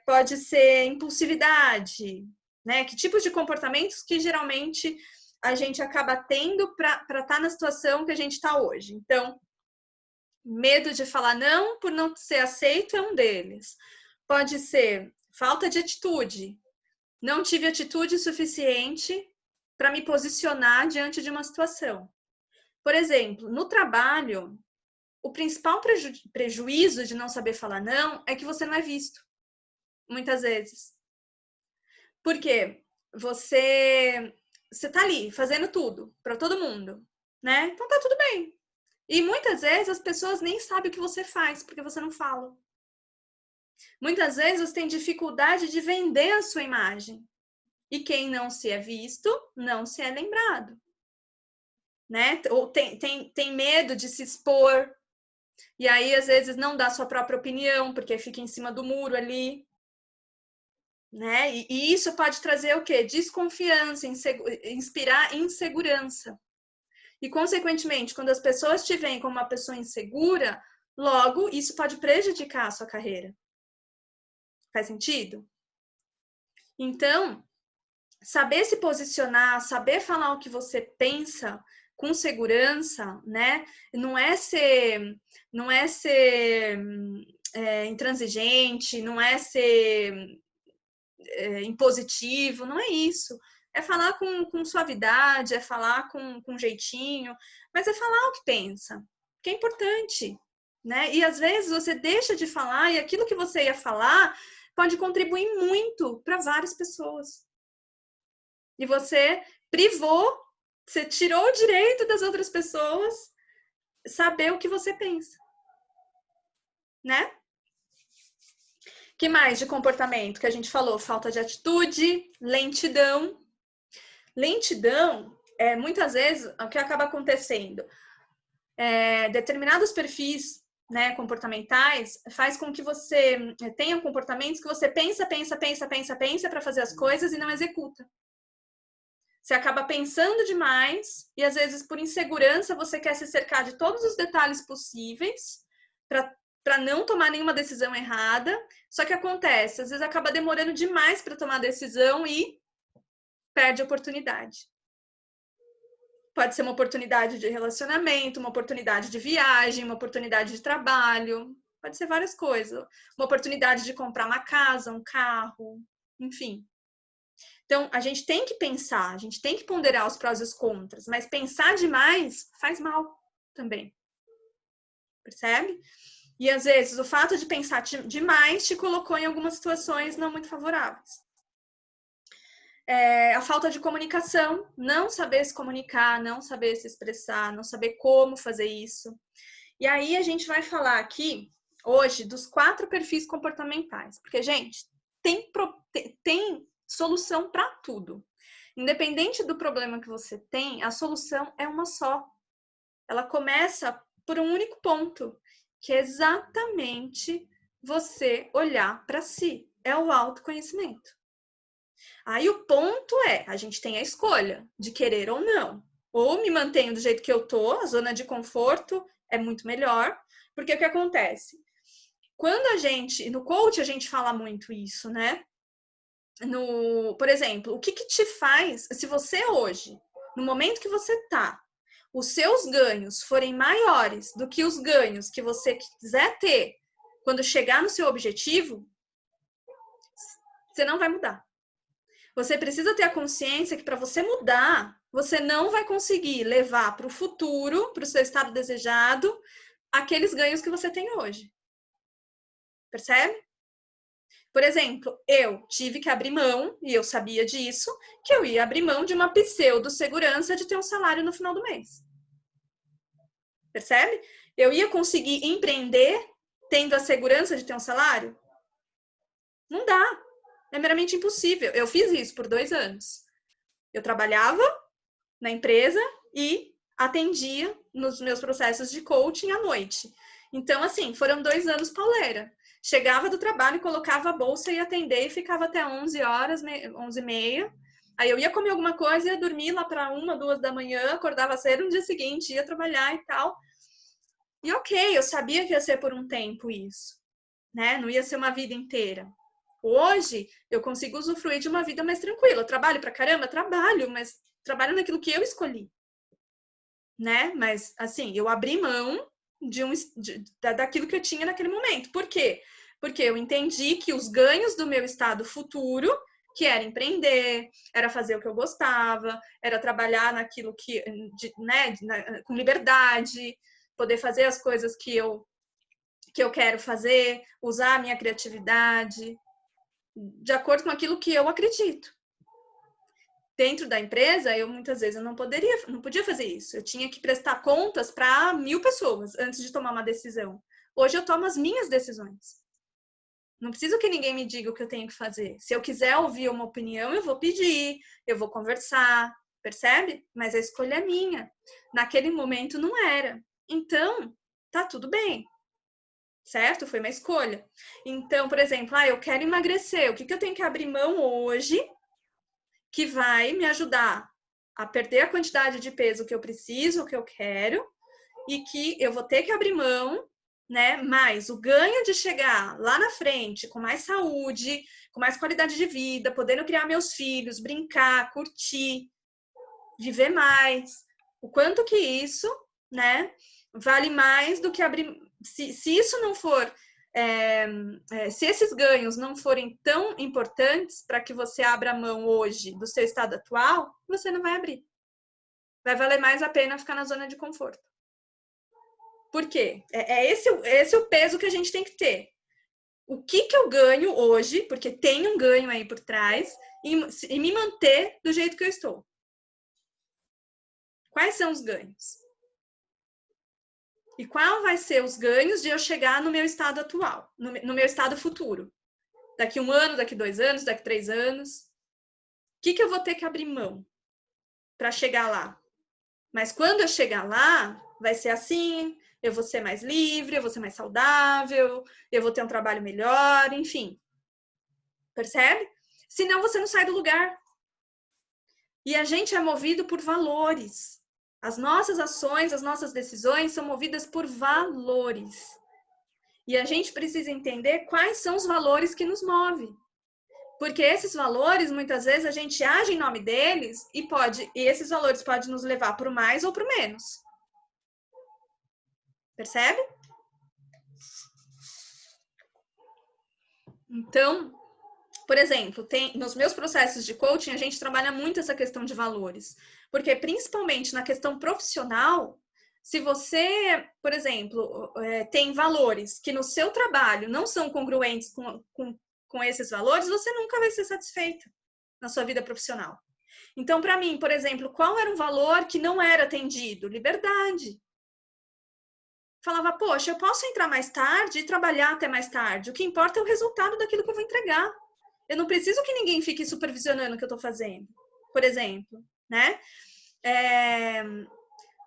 S1: Pode ser impulsividade, né? Que tipos de comportamentos que geralmente a gente acaba tendo para estar na situação que a gente está hoje. Então, medo de falar não por não ser aceito é um deles. Pode ser falta de atitude. Não tive atitude suficiente para me posicionar diante de uma situação. Por exemplo, no trabalho, o principal prejuízo de não saber falar não é que você não é visto. Muitas vezes. Por quê? Você tá ali fazendo tudo para todo mundo, né? Então tá tudo bem. E muitas vezes as pessoas nem sabem o que você faz porque você não fala. Muitas vezes você tem dificuldade de vender a sua imagem. E quem não se é visto, não se é lembrado. Né? Ou tem medo de se expor. E aí, às vezes, não dá sua própria opinião, porque fica em cima do muro ali. Né? E isso pode trazer o quê? Desconfiança, inspirar insegurança. E, consequentemente, quando as pessoas te veem como uma pessoa insegura, logo, isso pode prejudicar a sua carreira. Faz sentido? Então, saber se posicionar, saber falar o que você pensa com segurança, né? Não é ser intransigente, não é ser impositivo, não é isso. É falar com suavidade, é falar com jeitinho, mas é falar o que pensa, que é importante, né? E às vezes você deixa de falar e aquilo que você ia falar pode contribuir muito para várias pessoas. E você privou, você tirou o direito das outras pessoas saber o que você pensa, né? Que mais de comportamento que a gente falou? Falta de atitude, lentidão. Lentidão, muitas vezes, o que acaba acontecendo? Determinados perfis, né, comportamentais faz com que você tenha comportamentos que você pensa para fazer as coisas e não executa. Você acaba pensando demais e, às vezes, por insegurança, você quer se cercar de todos os detalhes possíveis para não tomar nenhuma decisão errada. Só que acontece, às vezes acaba demorando demais para tomar a decisão e perde a oportunidade. Pode ser uma oportunidade de relacionamento, uma oportunidade de viagem, uma oportunidade de trabalho, pode ser várias coisas. Uma oportunidade de comprar uma casa, um carro, enfim. Então, a gente tem que pensar, a gente tem que ponderar os prós e os contras, mas pensar demais faz mal também. Percebe? E, às vezes, o fato de pensar demais te colocou em algumas situações não muito favoráveis. A falta de comunicação, não saber se comunicar, não saber se expressar, não saber como fazer isso. E aí, a gente vai falar aqui, hoje, dos 4 perfis comportamentais. Porque, gente, tem solução para tudo. Independente do problema que você tem, a solução é uma só. Ela começa por um único ponto, que é exatamente você olhar para si. É o autoconhecimento. Aí o ponto a gente tem a escolha de querer ou não. Ou me mantenho do jeito que eu tô, a zona de conforto é muito melhor, porque o que acontece? Quando no coach a gente fala muito isso, né? Por exemplo, o que te faz, se você hoje, no momento que você tá, os seus ganhos forem maiores do que os ganhos que você quiser ter quando chegar no seu objetivo, você não vai mudar. Você precisa ter a consciência que para você mudar, você não vai conseguir levar para o futuro, para o seu estado desejado, aqueles ganhos que você tem hoje. Percebe? Por exemplo, eu tive que abrir mão, e eu sabia disso, que eu ia abrir mão de uma pseudo-segurança de ter um salário no final do mês. Percebe? Eu ia conseguir empreender tendo a segurança de ter um salário? Não dá. É meramente impossível. Eu fiz isso por 2 anos. Eu trabalhava na empresa e atendia nos meus processos de coaching à noite. Então, assim, foram 2 anos pauleira. Chegava do trabalho, colocava a bolsa e ia atender e ficava até 11 horas, 11h30. Aí eu ia comer alguma coisa, ia dormir lá para 1, 2 da manhã, acordava cedo no dia seguinte, ia trabalhar e tal. E ok, eu sabia que ia ser por um tempo isso, né? Não ia ser uma vida inteira. Hoje, eu consigo usufruir de uma vida mais tranquila. Eu trabalho pra caramba? Trabalho, mas trabalho naquilo que eu escolhi, né? Mas, assim, eu abri mão daquilo que eu tinha naquele momento. Por quê? Porque eu entendi que os ganhos do meu estado futuro, que era empreender, era fazer o que eu gostava, era trabalhar naquilo que, né, com liberdade, poder fazer as coisas que eu quero fazer, usar a minha criatividade, de acordo com aquilo que eu acredito. Dentro da empresa, muitas vezes eu não podia fazer isso. Eu tinha que prestar contas para 1000 pessoas antes de tomar uma decisão. Hoje eu tomo as minhas decisões. Não preciso que ninguém me diga o que eu tenho que fazer. Se eu quiser ouvir uma opinião, eu vou pedir, eu vou conversar, percebe? Mas a escolha é minha. Naquele momento não era. Então, tá tudo bem. Certo? Foi uma escolha. Então, por exemplo, eu quero emagrecer. O que eu tenho que abrir mão hoje que vai me ajudar a perder a quantidade de peso que eu preciso, que eu quero, e que eu vou ter que abrir mão, né? Mas o ganho de chegar lá na frente com mais saúde, com mais qualidade de vida, podendo criar meus filhos, brincar, curtir, viver mais, O quanto que isso, né, vale mais do que abrir... Se isso não for... se esses ganhos não forem tão importantes para que você abra a mão hoje do seu estado atual, você não vai abrir. Vai valer mais a pena ficar na zona de conforto. Por quê? Esse o peso que a gente tem que ter. O que eu ganho hoje, porque tem um ganho aí por trás, e me manter do jeito que eu estou. Quais são os ganhos? E qual vai ser os ganhos de eu chegar no meu estado atual, no meu estado futuro? Daqui 1 ano, daqui 2 anos, daqui 3 anos. O que eu vou ter que abrir mão para chegar lá? Mas quando eu chegar lá, vai ser assim, eu vou ser mais livre, eu vou ser mais saudável, eu vou ter um trabalho melhor, enfim. Percebe? Senão você não sai do lugar. E a gente é movido por valores. As nossas ações, as nossas decisões são movidas por valores. E a gente precisa entender quais são os valores que nos movem. Porque esses valores, muitas vezes, a gente age em nome deles e esses valores podem nos levar para o mais ou para o menos. Percebe? Então, por exemplo, nos meus processos de coaching, a gente trabalha muito essa questão de valores. Porque, principalmente na questão profissional, se você, por exemplo, tem valores que no seu trabalho não são congruentes com esses valores, você nunca vai ser satisfeita na sua vida profissional. Então, para mim, por exemplo, qual era um valor que não era atendido? Liberdade. Falava, poxa, eu posso entrar mais tarde e trabalhar até mais tarde. O que importa é o resultado daquilo que eu vou entregar. Eu não preciso que ninguém fique supervisionando o que eu estou fazendo, por exemplo, né?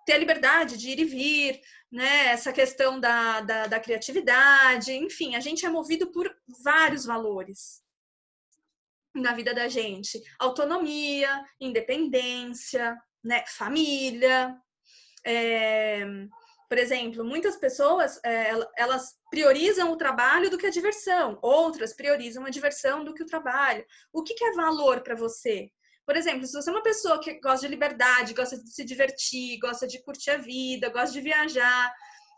S1: Ter a liberdade de ir e vir, né? Essa questão da criatividade, enfim, a gente é movido por vários valores na vida da gente. Autonomia, independência, né? Família. Por exemplo, muitas pessoas, elas priorizam o trabalho do que a diversão. Outras priorizam a diversão do que o trabalho. O que é valor para você? Por exemplo, se você é uma pessoa que gosta de liberdade, gosta de se divertir, gosta de curtir a vida, gosta de viajar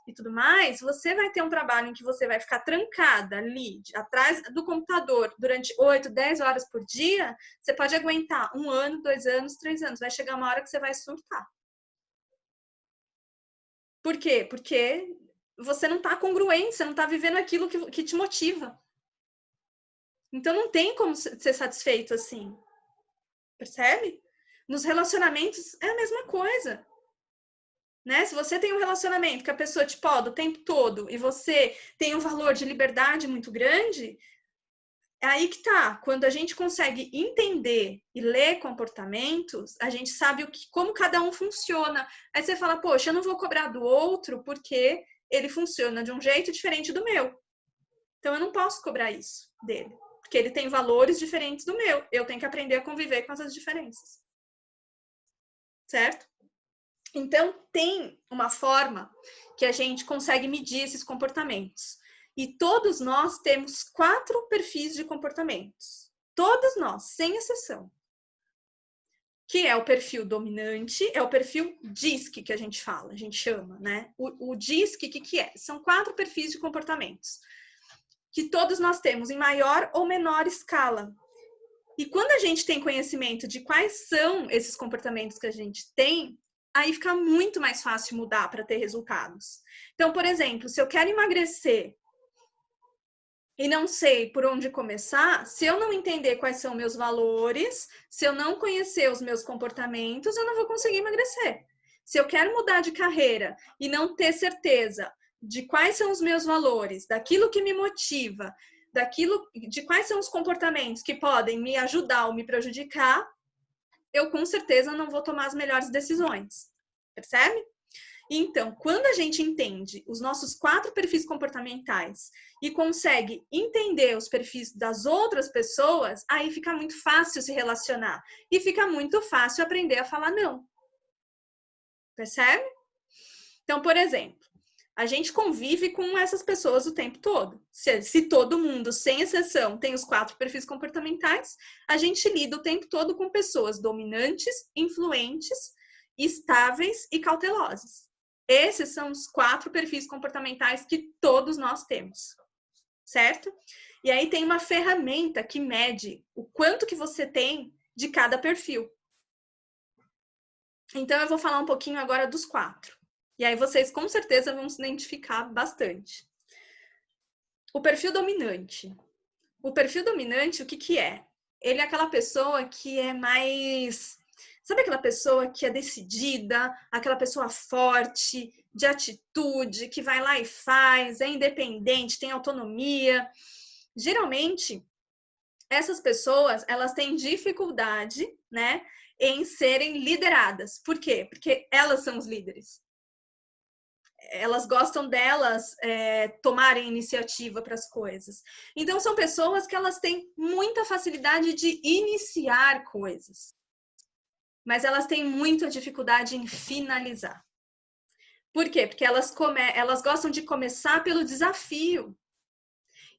S1: e tudo mais, você vai ter um trabalho em que você vai ficar trancada ali, atrás do computador, durante 8, 10 horas por dia, você pode aguentar 1 ano, 2 anos, 3 anos. Vai chegar uma hora que você vai surtar. Por quê? Porque você não está congruente, você não está vivendo aquilo que te motiva. Então não tem como ser satisfeito assim. Percebe? Nos relacionamentos é a mesma coisa. Né? Se você tem um relacionamento que a pessoa te poda o tempo todo e você tem um valor de liberdade muito grande, é aí que tá. Quando a gente consegue entender e ler comportamentos, a gente sabe como cada um funciona. Aí você fala, poxa, eu não vou cobrar do outro porque ele funciona de um jeito diferente do meu. Então eu não posso cobrar isso dele, porque ele tem valores diferentes do meu. Eu tenho que aprender a conviver com essas diferenças. Certo? Então tem uma forma que a gente consegue medir esses comportamentos. E todos nós temos 4 perfis de comportamentos. Todos nós, sem exceção. Que é o perfil dominante, é o perfil DISC que a gente fala, a gente chama, né? O DISC, o que é? São 4 perfis de comportamentos. Que todos nós temos em maior ou menor escala. E quando a gente tem conhecimento de quais são esses comportamentos que a gente tem, aí fica muito mais fácil mudar para ter resultados. Então, por exemplo, se eu quero emagrecer e não sei por onde começar, se eu não entender quais são meus valores, se eu não conhecer os meus comportamentos, eu não vou conseguir emagrecer. Se eu quero mudar de carreira e não ter certeza de quais são os meus valores, daquilo que me motiva, de quais são os comportamentos que podem me ajudar ou me prejudicar, eu com certeza não vou tomar as melhores decisões. Percebe? Então, quando a gente entende os nossos 4 perfis comportamentais e consegue entender os perfis das outras pessoas, aí fica muito fácil se relacionar e fica muito fácil aprender a falar não. Percebe? Então, por exemplo, a gente convive com essas pessoas o tempo todo. Se todo mundo, sem exceção, tem os 4 perfis comportamentais, a gente lida o tempo todo com pessoas dominantes, influentes estáveis e cautelosos. Esses são os 4 perfis comportamentais que todos nós temos, certo? E aí tem uma ferramenta que mede o quanto que você tem de cada perfil. Então, eu vou falar um pouquinho agora dos 4. E aí vocês, com certeza, vão se identificar bastante. O perfil dominante. O perfil dominante, o que que é? Ele é aquela pessoa que é mais... Sabe aquela pessoa que é decidida, aquela pessoa forte, de atitude, que vai lá e faz, é independente, tem autonomia. Geralmente, essas pessoas, elas têm dificuldade, né, em serem lideradas. Por quê? Porque elas são os líderes. Elas gostam delas tomarem iniciativa para as coisas. Então, são pessoas que elas têm muita facilidade de iniciar coisas. Mas elas têm muita dificuldade em finalizar. Por quê? Porque elas gostam de começar pelo desafio.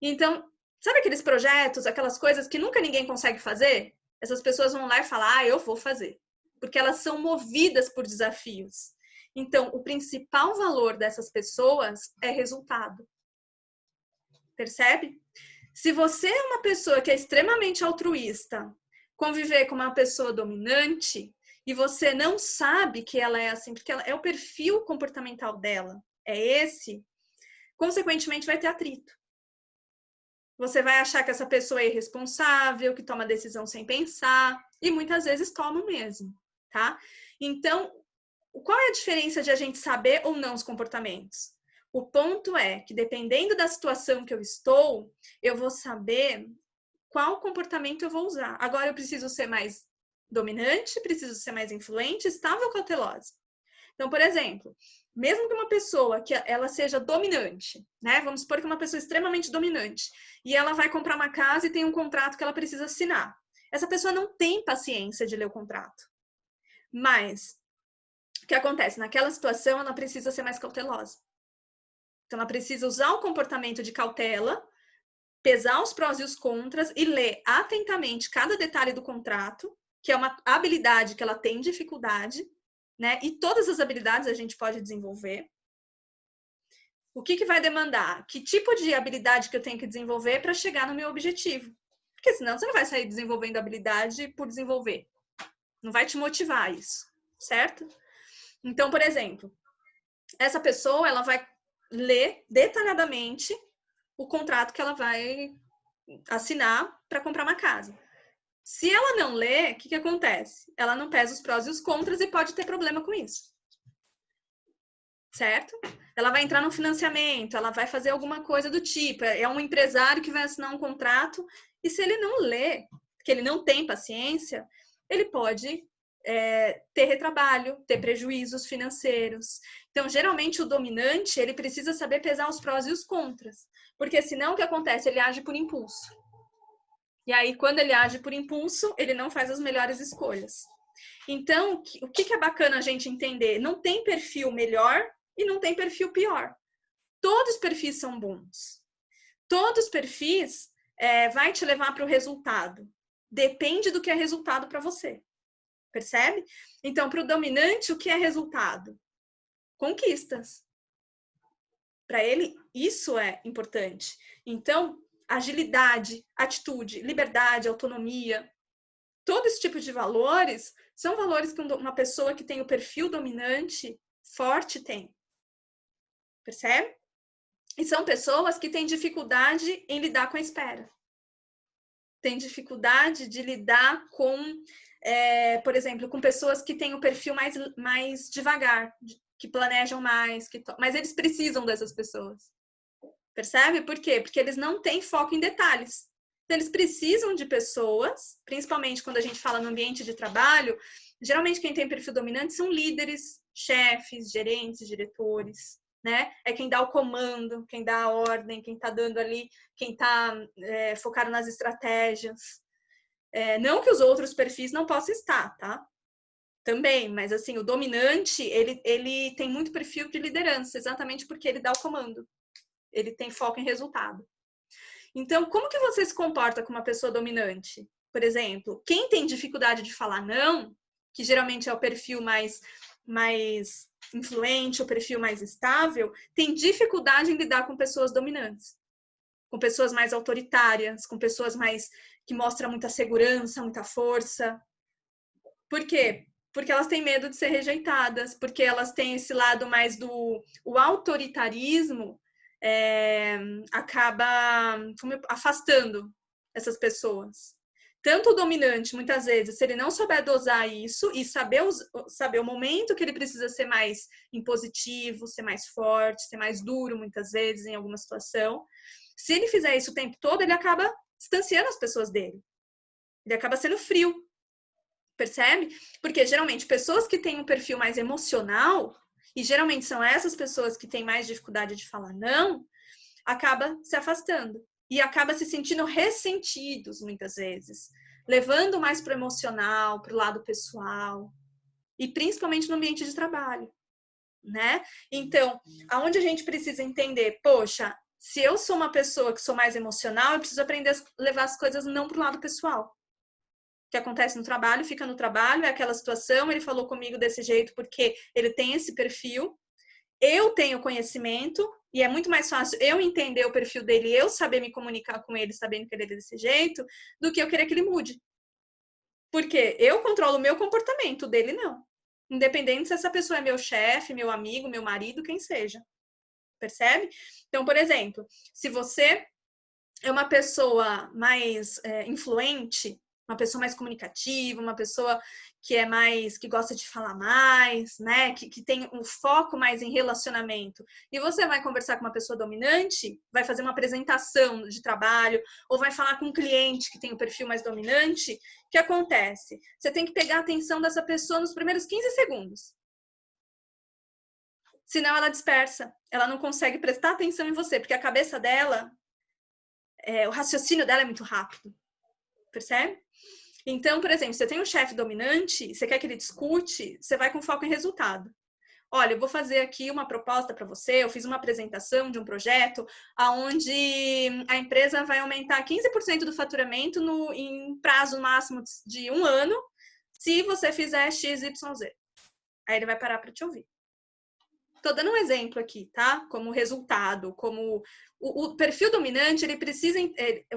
S1: Então, sabe aqueles projetos, aquelas coisas que nunca ninguém consegue fazer? Essas pessoas vão lá e falam, eu vou fazer. Porque elas são movidas por desafios. Então, o principal valor dessas pessoas é resultado. Percebe? Se você é uma pessoa que é extremamente altruísta, conviver com uma pessoa dominante, e você não sabe que ela é assim, porque ela é o perfil comportamental dela, é esse, consequentemente vai ter atrito. Você vai achar que essa pessoa é irresponsável, que toma decisão sem pensar, e muitas vezes toma mesmo, tá? Então, qual é a diferença de a gente saber ou não os comportamentos? O ponto é que, dependendo da situação que eu estou, eu vou saber qual comportamento eu vou usar. Agora, eu preciso ser mais dominante, preciso ser mais influente, estável ou cautelosa. Então, por exemplo, mesmo que uma pessoa que ela seja dominante, né? Vamos supor que uma pessoa extremamente dominante e ela vai comprar uma casa e tem um contrato que ela precisa assinar. Essa pessoa não tem paciência de ler o contrato. Mas o que acontece? Naquela situação, ela precisa ser mais cautelosa. Então, ela precisa usar o comportamento de cautela, pesar os prós e os contras e ler atentamente cada detalhe do contrato, que é uma habilidade que ela tem dificuldade, né? E todas as habilidades a gente pode desenvolver. O que vai demandar? Que tipo de habilidade que eu tenho que desenvolver para chegar no meu objetivo? Porque senão você não vai sair desenvolvendo habilidade por desenvolver. Não vai te motivar isso, certo? Então, por exemplo, essa pessoa, ela vai ler detalhadamente o contrato que ela vai assinar para comprar uma casa. Se ela não lê, o que acontece? Ela não pesa os prós e os contras e pode ter problema com isso. Certo? Ela vai entrar no financiamento, ela vai fazer alguma coisa do tipo. É um empresário que vai assinar um contrato e se ele não lê, que ele não tem paciência, ele pode ter retrabalho, ter prejuízos financeiros. Então, geralmente, o dominante, ele precisa saber pesar os prós e os contras. Porque senão, o que acontece? Ele age por impulso. E aí, quando ele age por impulso, ele não faz as melhores escolhas. Então, o que é bacana a gente entender? Não tem perfil melhor e não tem perfil pior. Todos os perfis são bons. Todos os perfis vai te levar para o resultado. Depende do que é resultado para você. Percebe? Então, para o dominante, o que é resultado? Conquistas. Para ele, isso é importante. Então, agilidade, atitude, liberdade, autonomia, todo esse tipo de valores são valores que uma pessoa que tem o perfil dominante forte tem. Percebe? E são pessoas que têm dificuldade em lidar com a espera. Tem dificuldade de lidar com, por exemplo, com pessoas que têm o perfil mais devagar, que planejam mais, mas eles precisam dessas pessoas. Percebe? Por quê? Porque eles não têm foco em detalhes. Então, eles precisam de pessoas, principalmente quando a gente fala no ambiente de trabalho, geralmente quem tem perfil dominante são líderes, chefes, gerentes, diretores, né? É quem dá o comando, quem dá a ordem, quem tá dando ali, quem tá focado nas estratégias. Não que os outros perfis não possam estar, tá? Também, mas assim, o dominante, ele tem muito perfil de liderança, exatamente porque ele dá o comando. Ele tem foco em resultado. Então, como que você se comporta com uma pessoa dominante? Por exemplo, quem tem dificuldade de falar não, que geralmente é o perfil mais mais influente, o perfil mais estável, tem dificuldade em lidar com pessoas dominantes, com pessoas mais autoritárias, com pessoas mais que mostram muita segurança, muita força. Por quê? Porque elas têm medo de ser rejeitadas, porque elas têm esse lado mais do o autoritarismo, acaba afastando essas pessoas. Tanto o dominante, muitas vezes, se ele não souber dosar isso e saber o momento que ele precisa ser mais impositivo, ser mais forte, ser mais duro, muitas vezes, em alguma situação, se ele fizer isso o tempo todo, ele acaba distanciando as pessoas dele. Ele acaba sendo frio. Percebe? Porque, geralmente, pessoas que têm um perfil mais emocional, e geralmente são essas pessoas que têm mais dificuldade de falar não, acaba se afastando. E acaba se sentindo ressentidos, muitas vezes. Levando mais para o emocional, para o lado pessoal. E principalmente no ambiente de trabalho. Né? Então, aonde a gente precisa entender, poxa, se eu sou uma pessoa que sou mais emocional, eu preciso aprender a levar as coisas não para o lado pessoal. Que acontece no trabalho, fica no trabalho, é aquela situação, ele falou comigo desse jeito porque ele tem esse perfil, eu tenho conhecimento, e é muito mais fácil eu entender o perfil dele, eu saber me comunicar com ele, sabendo que ele é desse jeito, do que eu querer que ele mude. Porque eu controlo o meu comportamento, o dele não. Independente se essa pessoa é meu chefe, meu amigo, meu marido, quem seja. Percebe? Então, por exemplo, se você é uma pessoa mais influente, uma pessoa mais comunicativa, uma pessoa que é mais, que gosta de falar mais, né? Que tem um foco mais em relacionamento. E você vai conversar com uma pessoa dominante, vai fazer uma apresentação de trabalho, ou vai falar com um cliente que tem o perfil mais dominante, o que acontece? Você tem que pegar a atenção dessa pessoa nos primeiros 15 segundos. Senão ela dispersa, ela não consegue prestar atenção em você, porque a cabeça dela, o raciocínio dela é muito rápido. Percebe? Então, por exemplo, você tem um chefe dominante, você quer que ele discute, você vai com foco em resultado. Olha, eu vou fazer aqui uma proposta para você, eu fiz uma apresentação de um projeto onde a empresa vai aumentar 15% do faturamento em prazo máximo de 1 ano, se você fizer XYZ. Aí ele vai parar para te ouvir. Tô dando um exemplo aqui, tá? Como resultado, como o perfil dominante,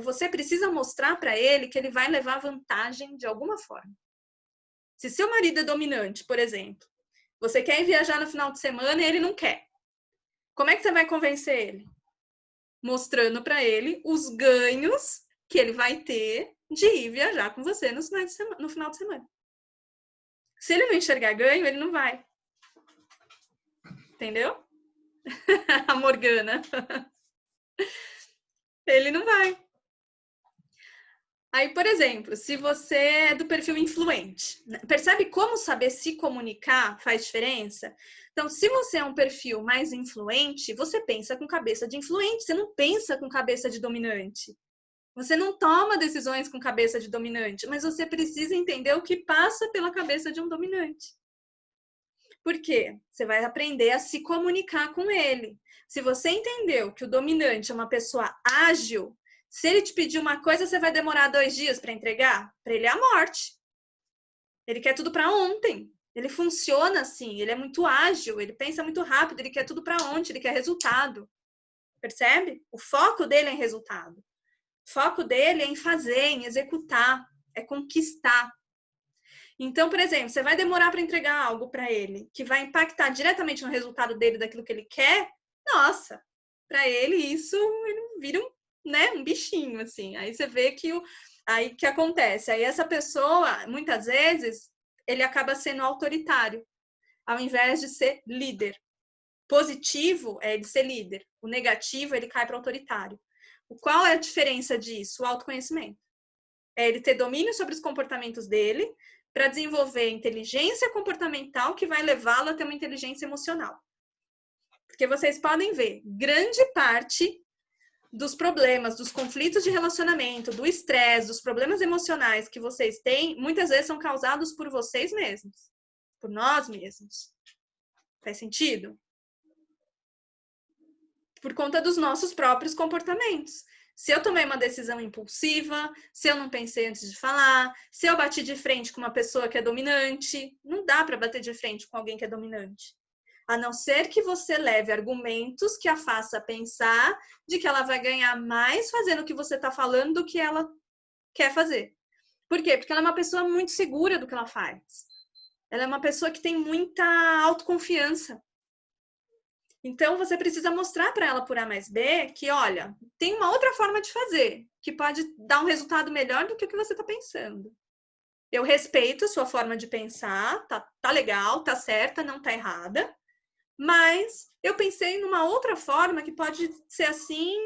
S1: você precisa mostrar para ele que ele vai levar vantagem de alguma forma. Se seu marido é dominante, por exemplo, você quer ir viajar no final de semana e ele não quer. Como é que você vai convencer ele? Mostrando para ele os ganhos que ele vai ter de ir viajar com você no final de semana. Se ele não enxergar ganho, ele não vai. Entendeu? A Morgana. Ele não vai. Aí, por exemplo, se você é do perfil influente, percebe como saber se comunicar faz diferença? Então, se você é um perfil mais influente, você pensa com cabeça de influente, você não pensa com cabeça de dominante. Você não toma decisões com cabeça de dominante, mas você precisa entender o que passa pela cabeça de um dominante. Por quê? Você vai aprender a se comunicar com ele. Se você entendeu que o dominante é uma pessoa ágil, se ele te pedir uma coisa, você vai demorar 2 dias para entregar? Para ele é a morte. Ele quer tudo para ontem. Ele funciona assim, ele é muito ágil, ele pensa muito rápido, ele quer tudo para ontem, ele quer resultado. Percebe? O foco dele é em resultado. O foco dele é em fazer, em executar, é conquistar. Então, por exemplo, você vai demorar para entregar algo para ele que vai impactar diretamente no resultado dele, daquilo que ele quer. Nossa, para ele isso ele vira um bichinho assim. Aí você vê que aí que acontece. Aí essa pessoa, muitas vezes, ele acaba sendo autoritário, ao invés de ser líder. Positivo é ele ser líder. O negativo ele cai para autoritário. Qual é a diferença disso? O autoconhecimento. É ele ter domínio sobre os comportamentos dele para desenvolver inteligência comportamental que vai levá-lo a ter uma inteligência emocional. Porque vocês podem ver, grande parte dos problemas, dos conflitos de relacionamento, do estresse, dos problemas emocionais que vocês têm, muitas vezes são causados por vocês mesmos, por nós mesmos. Faz sentido? Por conta dos nossos próprios comportamentos. Se eu tomei uma decisão impulsiva, se eu não pensei antes de falar, se eu bati de frente com uma pessoa que é dominante, não dá para bater de frente com alguém que é dominante. A não ser que você leve argumentos que a faça pensar de que ela vai ganhar mais fazendo o que você está falando do que ela quer fazer. Por quê? Porque ela é uma pessoa muito segura do que ela faz. Ela é uma pessoa que tem muita autoconfiança. Então, você precisa mostrar para ela por A mais B que, olha, tem uma outra forma de fazer, que pode dar um resultado melhor do que o que você está pensando. Eu respeito a sua forma de pensar, tá legal, tá certa, não tá errada, mas eu pensei numa outra forma que pode ser assim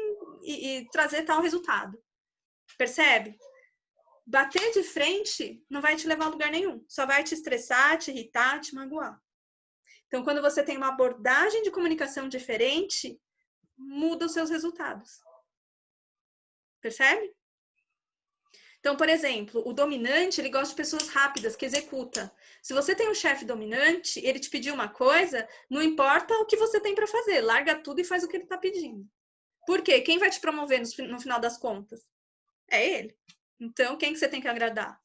S1: e trazer tal resultado. Percebe? Bater de frente não vai te levar a lugar nenhum. Só vai te estressar, te irritar, te magoar. Então, quando você tem uma abordagem de comunicação diferente, muda os seus resultados. Percebe? Então, por exemplo, o dominante, ele gosta de pessoas rápidas, que executa. Se você tem um chefe dominante, ele te pediu uma coisa, não importa o que você tem para fazer, larga tudo e faz o que ele está pedindo. Por quê? Quem vai te promover no final das contas? É ele. Então, quem que você tem que agradar?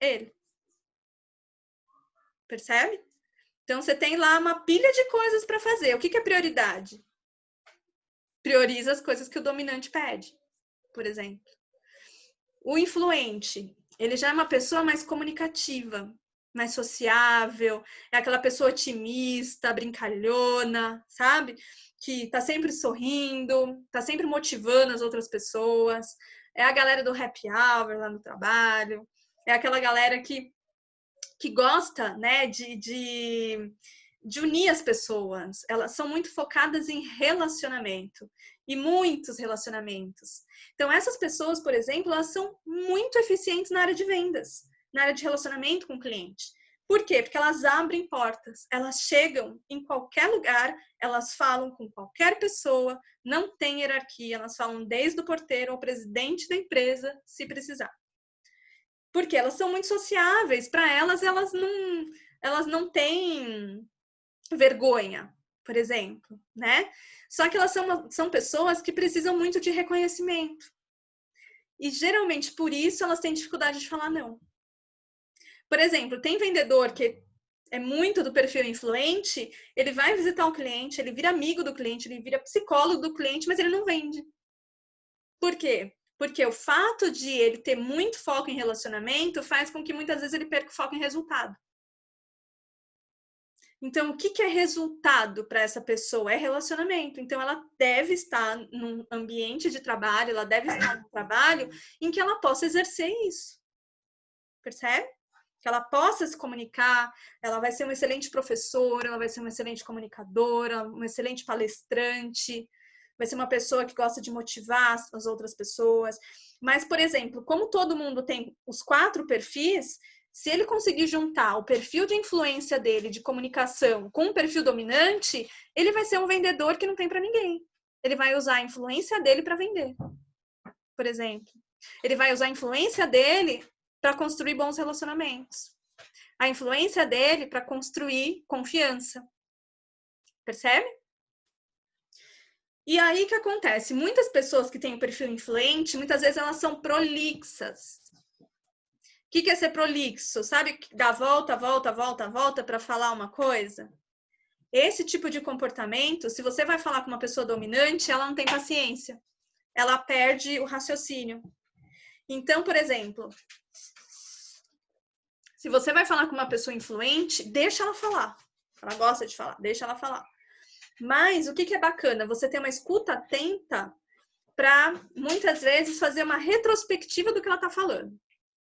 S1: Ele. Percebe? Então, você tem lá uma pilha de coisas para fazer. O que é prioridade? Prioriza as coisas que o dominante pede, por exemplo. O influente, ele já é uma pessoa mais comunicativa, mais sociável, é aquela pessoa otimista, brincalhona, sabe? Que tá sempre sorrindo, tá sempre motivando as outras pessoas. É a galera do happy hour lá no trabalho. É aquela galera que gosta, né, de unir as pessoas. Elas são muito focadas em relacionamento e muitos relacionamentos. Então, essas pessoas, por exemplo, elas são muito eficientes na área de vendas, na área de relacionamento com o cliente. Por quê? Porque elas abrem portas, elas chegam em qualquer lugar, elas falam com qualquer pessoa, não tem hierarquia, elas falam desde o porteiro ao presidente da empresa, se precisar. Porque elas são muito sociáveis, para elas não têm vergonha, por exemplo, né? Só que elas são pessoas que precisam muito de reconhecimento. E geralmente por isso elas têm dificuldade de falar não. Por exemplo, tem vendedor que é muito do perfil influente, ele vai visitar o cliente, ele vira amigo do cliente, ele vira psicólogo do cliente, mas ele não vende. Por quê? Porque o fato de ele ter muito foco em relacionamento faz com que muitas vezes ele perca o foco em resultado. Então, o que é resultado para essa pessoa? É relacionamento. Então, ela deve estar num ambiente de trabalho, ela deve estar num trabalho em que ela possa exercer isso. Percebe? Que ela possa se comunicar, ela vai ser uma excelente professora, ela vai ser uma excelente comunicadora, uma excelente palestrante, vai ser uma pessoa que gosta de motivar as outras pessoas. Mas, por exemplo, como todo mundo tem os 4 perfis, se ele conseguir juntar o perfil de influência dele, de comunicação, com o perfil dominante, ele vai ser um vendedor que não tem para ninguém. Ele vai usar a influência dele para vender, por exemplo. Ele vai usar a influência dele para construir bons relacionamentos. A influência dele para construir confiança. Percebe? E aí o que acontece? Muitas pessoas que têm o perfil influente, muitas vezes elas são prolixas. O que é ser prolixo? Sabe, dar volta, volta, volta, volta para falar uma coisa? Esse tipo de comportamento, se você vai falar com uma pessoa dominante, ela não tem paciência. Ela perde o raciocínio. Então, por exemplo, se você vai falar com uma pessoa influente, deixa ela falar. Ela gosta de falar, deixa ela falar. Mas o que é bacana? Você ter uma escuta atenta para, muitas vezes, fazer uma retrospectiva do que ela está falando.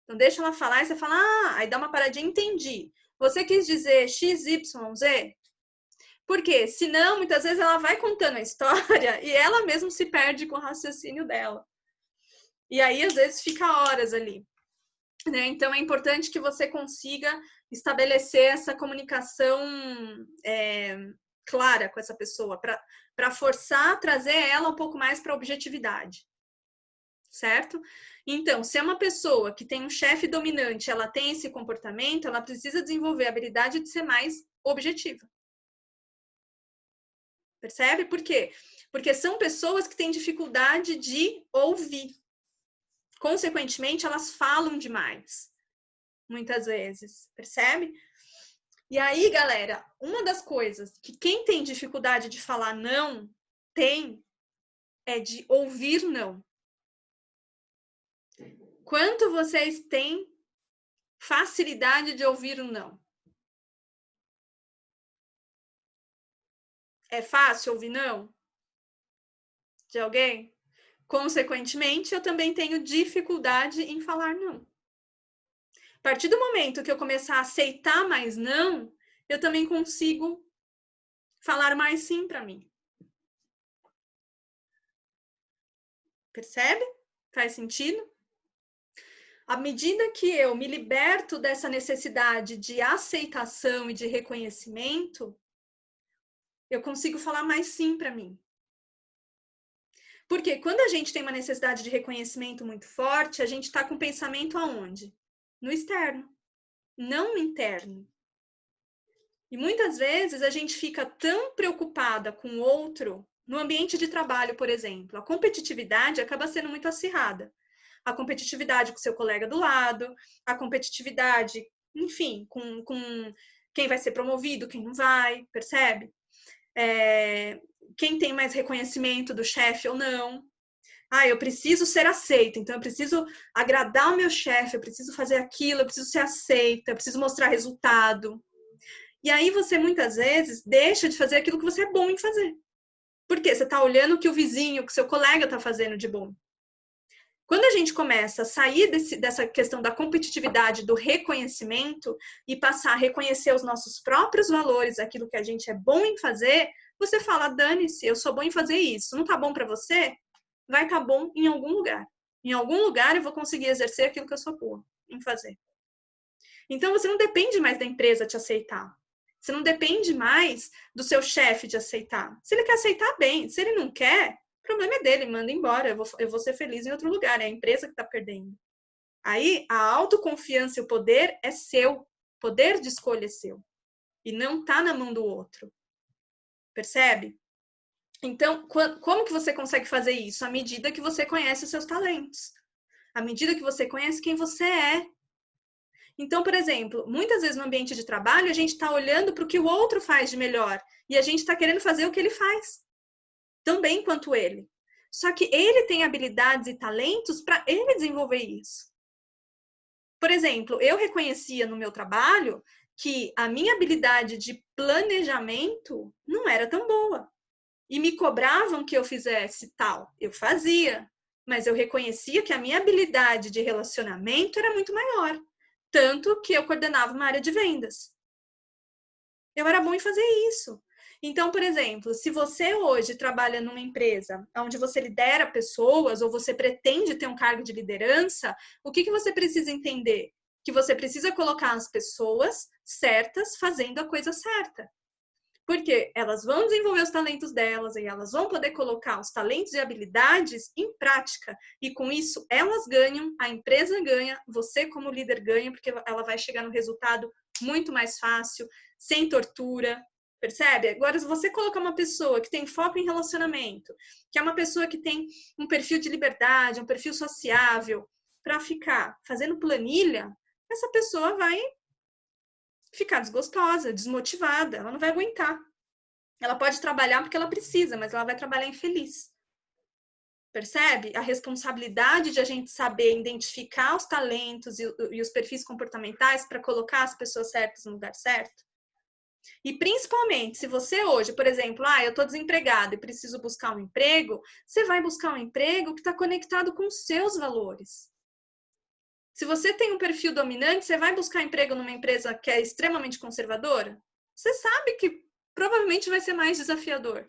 S1: Então, deixa ela falar e você fala, aí dá uma paradinha, entendi. Você quis dizer XYZ? Porque, senão, muitas vezes ela vai contando a história e ela mesma se perde com o raciocínio dela. E aí, às vezes, fica horas ali. Né? Então, é importante que você consiga estabelecer essa comunicação clara com essa pessoa, para forçar, trazer ela um pouco mais para a objetividade. Certo? Então, se é uma pessoa que tem um chefe dominante, ela tem esse comportamento, ela precisa desenvolver a habilidade de ser mais objetiva. Percebe? Por quê? Porque são pessoas que têm dificuldade de ouvir. Consequentemente, elas falam demais, muitas vezes. Percebe? E aí, galera, uma das coisas que quem tem dificuldade de falar não tem é de ouvir não. Quanto vocês têm facilidade de ouvir um não? É fácil ouvir não? De alguém? Consequentemente, eu também tenho dificuldade em falar não. A partir do momento que eu começar a aceitar mais não, eu também consigo falar mais sim para mim. Percebe? Faz sentido? À medida que eu me liberto dessa necessidade de aceitação e de reconhecimento, eu consigo falar mais sim para mim. Porque quando a gente tem uma necessidade de reconhecimento muito forte, a gente está com o pensamento aonde? No externo, não no interno. E muitas vezes a gente fica tão preocupada com o outro, no ambiente de trabalho, por exemplo. A competitividade acaba sendo muito acirrada. A competitividade com o seu colega do lado, a competitividade, enfim, com quem vai ser promovido, quem não vai, percebe? Quem tem mais reconhecimento do chefe ou não. Ah, eu preciso ser aceita, então eu preciso agradar o meu chefe, eu preciso fazer aquilo, eu preciso ser aceita, eu preciso mostrar resultado. E aí você, muitas vezes, deixa de fazer aquilo que você é bom em fazer. Por quê? Você está olhando o que o vizinho, o que o seu colega está fazendo de bom. Quando a gente começa a sair dessa questão da competitividade, do reconhecimento, e passar a reconhecer os nossos próprios valores, aquilo que a gente é bom em fazer, você fala, dane-se, eu sou bom em fazer isso. Não tá bom para você? Vai estar bom em algum lugar. Em algum lugar eu vou conseguir exercer aquilo que eu sou boa em fazer. Então você não depende mais da empresa te aceitar. Você não depende mais do seu chefe te aceitar. Se ele quer aceitar, bem. Se ele não quer, o problema é dele, manda embora. Eu vou ser feliz em outro lugar. É a empresa que está perdendo. Aí, a autoconfiança e o poder é seu. O poder de escolha é seu. E não está na mão do outro. Percebe? Então, como que você consegue fazer isso? À medida que você conhece os seus talentos. À medida que você conhece quem você é. Então, por exemplo, muitas vezes no ambiente de trabalho, a gente está olhando para o que o outro faz de melhor. E a gente está querendo fazer o que ele faz. Tão bem quanto ele. Só que ele tem habilidades e talentos para ele desenvolver isso. Por exemplo, eu reconhecia no meu trabalho que a minha habilidade de planejamento não era tão boa. E me cobravam que eu fizesse tal. Eu fazia. Mas eu reconhecia que a minha habilidade de relacionamento era muito maior. Tanto que eu coordenava uma área de vendas. Eu era bom em fazer isso. Então, por exemplo, se você hoje trabalha numa empresa onde você lidera pessoas ou você pretende ter um cargo de liderança, o que você precisa entender? Que você precisa colocar as pessoas certas fazendo a coisa certa. Porque elas vão desenvolver os talentos delas e elas vão poder colocar os talentos e habilidades em prática. E com isso, elas ganham, a empresa ganha, você como líder ganha, porque ela vai chegar no resultado muito mais fácil, sem tortura, percebe? Agora, se você colocar uma pessoa que tem foco em relacionamento, que é uma pessoa que tem um perfil de liberdade, um perfil sociável, para ficar fazendo planilha, essa pessoa vai ficar desgostosa, desmotivada, ela não vai aguentar. Ela pode trabalhar porque ela precisa, mas ela vai trabalhar infeliz. Percebe? A responsabilidade de a gente saber identificar os talentos e os perfis comportamentais para colocar as pessoas certas no lugar certo. E principalmente, se você hoje, por exemplo, eu estou desempregado e preciso buscar um emprego, você vai buscar um emprego que está conectado com os seus valores. Se você tem um perfil dominante, você vai buscar emprego numa empresa que é extremamente conservadora? Você sabe que provavelmente vai ser mais desafiador.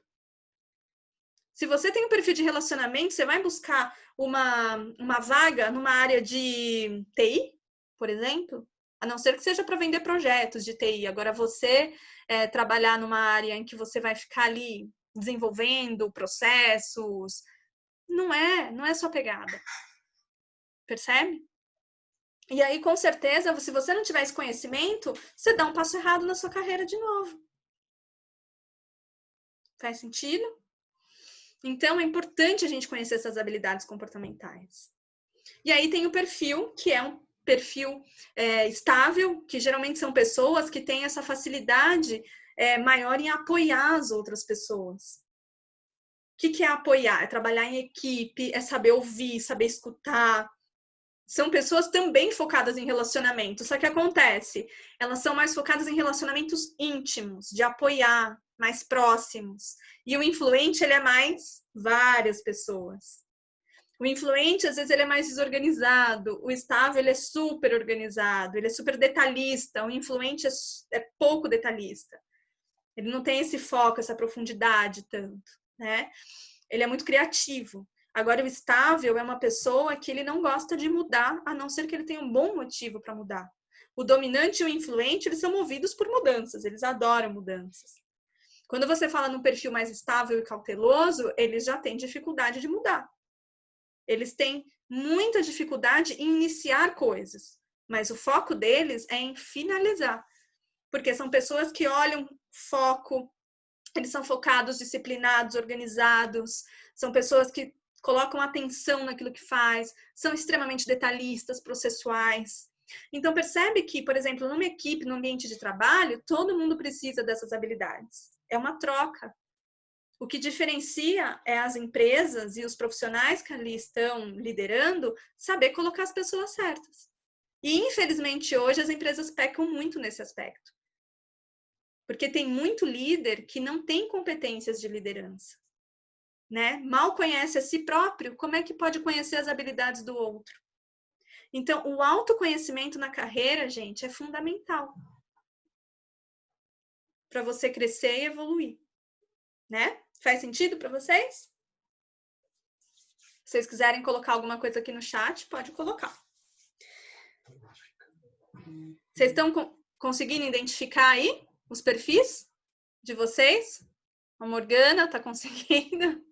S1: Se você tem um perfil de relacionamento, você vai buscar uma vaga numa área de TI, por exemplo? A não ser que seja para vender projetos de TI. Agora, você trabalhar numa área em que você vai ficar ali desenvolvendo processos, não é sua pegada. Percebe? E aí, com certeza, se você não tiver esse conhecimento, você dá um passo errado na sua carreira de novo. Faz sentido? Então, é importante a gente conhecer essas habilidades comportamentais. E aí tem o perfil, que é um perfil estável, que geralmente são pessoas que têm essa facilidade maior em apoiar as outras pessoas. O que é apoiar? É trabalhar em equipe, é saber ouvir, saber escutar. São pessoas também focadas em relacionamento, só que acontece, elas são mais focadas em relacionamentos íntimos, de apoiar, mais próximos. E o influente, ele é mais várias pessoas. O influente, às vezes, ele é mais desorganizado. O estável, ele é super organizado. Ele é super detalhista. O influente é pouco detalhista. Ele não tem esse foco, essa profundidade tanto, né? Ele é muito criativo. Agora, o estável é uma pessoa que ele não gosta de mudar, a não ser que ele tenha um bom motivo para mudar. O dominante e o influente, eles são movidos por mudanças. Eles adoram mudanças. Quando você fala num perfil mais estável e cauteloso, eles já têm dificuldade de mudar. Eles têm muita dificuldade em iniciar coisas, mas o foco deles é em finalizar. Porque são pessoas que olham foco, eles são focados, disciplinados, organizados, são pessoas que colocam atenção naquilo que faz, são extremamente detalhistas, processuais. Então, percebe que, por exemplo, numa equipe, num ambiente de trabalho, todo mundo precisa dessas habilidades. É uma troca. O que diferencia é as empresas e os profissionais que ali estão liderando saber colocar as pessoas certas. E, infelizmente, hoje as empresas pecam muito nesse aspecto. Porque tem muito líder que não tem competências de liderança. Né? Mal conhece a si próprio, como é que pode conhecer as habilidades do outro? Então, o autoconhecimento na carreira, gente, é fundamental para você crescer e evoluir. Né? Faz sentido para vocês? Se vocês quiserem colocar alguma coisa aqui no chat, pode colocar. Vocês estão conseguindo identificar aí os perfis de vocês? A Morgana está conseguindo?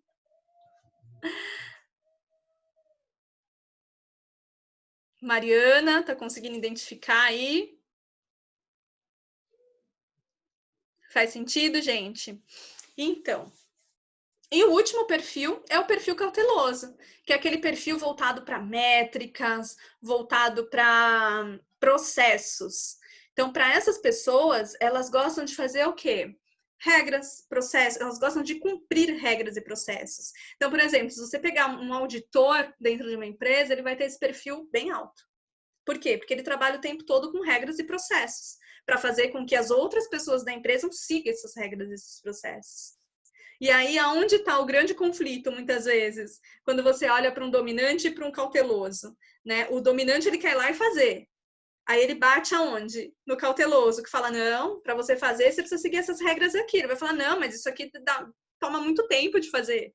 S1: Mariana está conseguindo identificar aí? Faz sentido, gente? Então, e o último perfil é o perfil cauteloso, que é aquele perfil voltado para métricas, voltado para processos. Então, para essas pessoas, elas gostam de fazer o quê? Regras, processos, elas gostam de cumprir regras e processos. Então, por exemplo, se você pegar um auditor dentro de uma empresa, ele vai ter esse perfil bem alto. Por quê? Porque ele trabalha o tempo todo com regras e processos, para fazer com que as outras pessoas da empresa sigam essas regras e esses processos. E aí, aonde está o grande conflito, muitas vezes? Quando você olha para um dominante e para um cauteloso, né? O dominante, ele quer ir lá e fazer. Aí ele bate aonde? No cauteloso, que fala, não, para você fazer, você precisa seguir essas regras aqui. Ele vai falar, não, mas isso aqui toma muito tempo de fazer.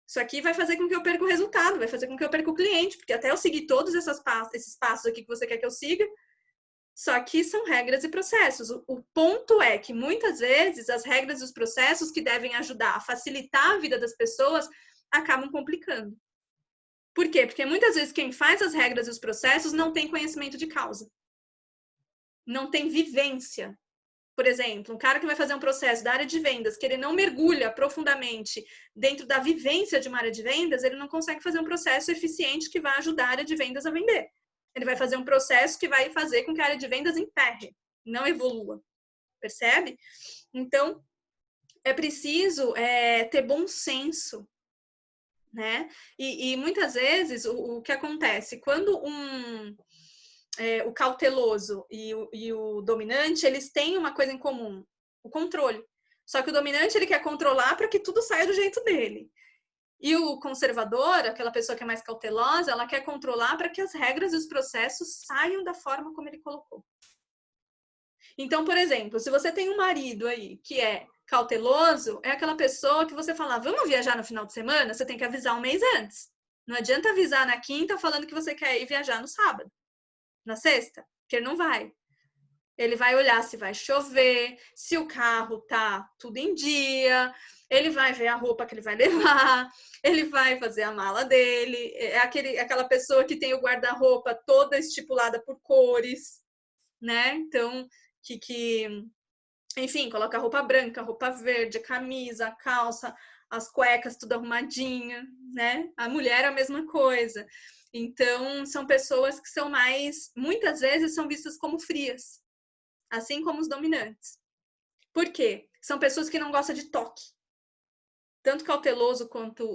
S1: Isso aqui vai fazer com que eu perca o resultado, vai fazer com que eu perca o cliente, porque até eu seguir todos esses passos aqui que você quer que eu siga, só que são regras e processos. O ponto é que, muitas vezes, as regras e os processos que devem ajudar a facilitar a vida das pessoas acabam complicando. Por quê? Porque muitas vezes quem faz as regras e os processos não tem conhecimento de causa. Não tem vivência. Por exemplo, um cara que vai fazer um processo da área de vendas, que ele não mergulha profundamente dentro da vivência de uma área de vendas, ele não consegue fazer um processo eficiente que vai ajudar a área de vendas a vender. Ele vai fazer um processo que vai fazer com que a área de vendas emperre, não evolua. Percebe? Então, é preciso ter bom senso, né? E muitas vezes, o que acontece? Quando o cauteloso e o dominante, eles têm uma coisa em comum, o controle. Só que o dominante, ele quer controlar para que tudo saia do jeito dele. E o conservador, aquela pessoa que é mais cautelosa, ela quer controlar para que as regras e os processos saiam da forma como ele colocou. Então, por exemplo, se você tem um marido aí que é cauteloso, é aquela pessoa que você fala, vamos viajar no final de semana? Você tem que avisar um mês antes. Não adianta avisar na quinta falando que você quer ir viajar no sábado, na sexta, porque ele não vai. Ele vai olhar se vai chover, se o carro tá tudo em dia, ele vai ver a roupa que ele vai levar, ele vai fazer a mala dele. É aquela pessoa que tem o guarda-roupa toda estipulada por cores, né? Então, que Enfim, coloca roupa branca, roupa verde, camisa, calça, as cuecas tudo arrumadinha, né? A mulher é a mesma coisa. Então, são pessoas que são mais, muitas vezes, são vistas como frias, assim como os dominantes. Por quê? São pessoas que não gostam de toque. Tanto cauteloso quanto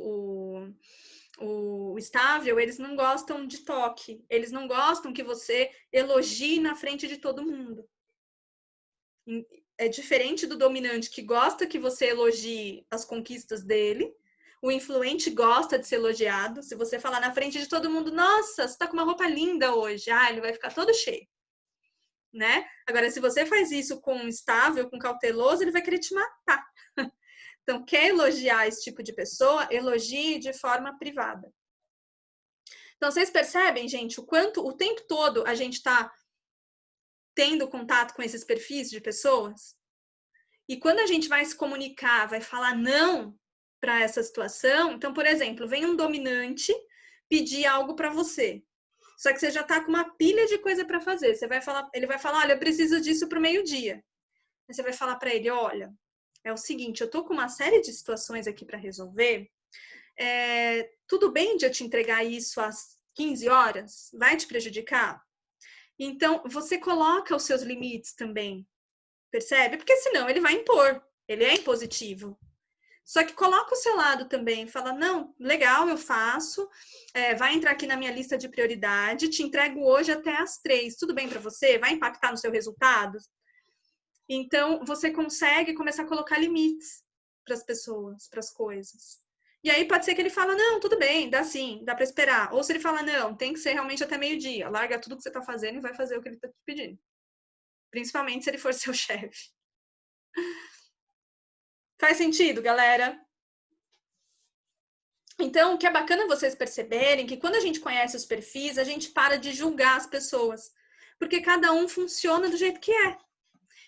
S1: o estável, eles não gostam de toque. Eles não gostam que você elogie na frente de todo mundo. É diferente do dominante, que gosta que você elogie as conquistas dele. O influente gosta de ser elogiado. Se você falar na frente de todo mundo, nossa, você tá com uma roupa linda hoje. Ah, ele vai ficar todo cheio. Né? Agora, se você faz isso com um estável, com um cauteloso, ele vai querer te matar. Então, quer elogiar esse tipo de pessoa, elogie de forma privada. Então, vocês percebem, gente, o quanto o tempo todo a gente está tendo contato com esses perfis de pessoas? E quando a gente vai se comunicar, vai falar não para essa situação, então, por exemplo, vem um dominante pedir algo para você. Só que você já está com uma pilha de coisa para fazer. Ele vai falar, olha, eu preciso disso para o meio-dia. Aí você vai falar para ele, olha, é o seguinte, eu tô com uma série de situações aqui para resolver. Tudo bem de eu te entregar isso às 15 horas? Vai te prejudicar? Então, você coloca os seus limites também, percebe? Porque senão ele vai impor, ele é impositivo. Só que coloca o seu lado também, fala, não, legal, eu faço, vai entrar aqui na minha lista de prioridade, te entrego hoje até às 3, tudo bem para você? Vai impactar no seu resultado? Então, você consegue começar a colocar limites para as pessoas, para as coisas. E aí pode ser que ele fala, não, tudo bem, dá sim, dá para esperar. Ou se ele fala, não, tem que ser realmente até meio-dia, larga tudo que você está fazendo e vai fazer o que ele está te pedindo. Principalmente se ele for seu chefe. Faz sentido, galera? Então, o que é bacana vocês perceberem que quando a gente conhece os perfis, a gente para de julgar as pessoas. Porque cada um funciona do jeito que é.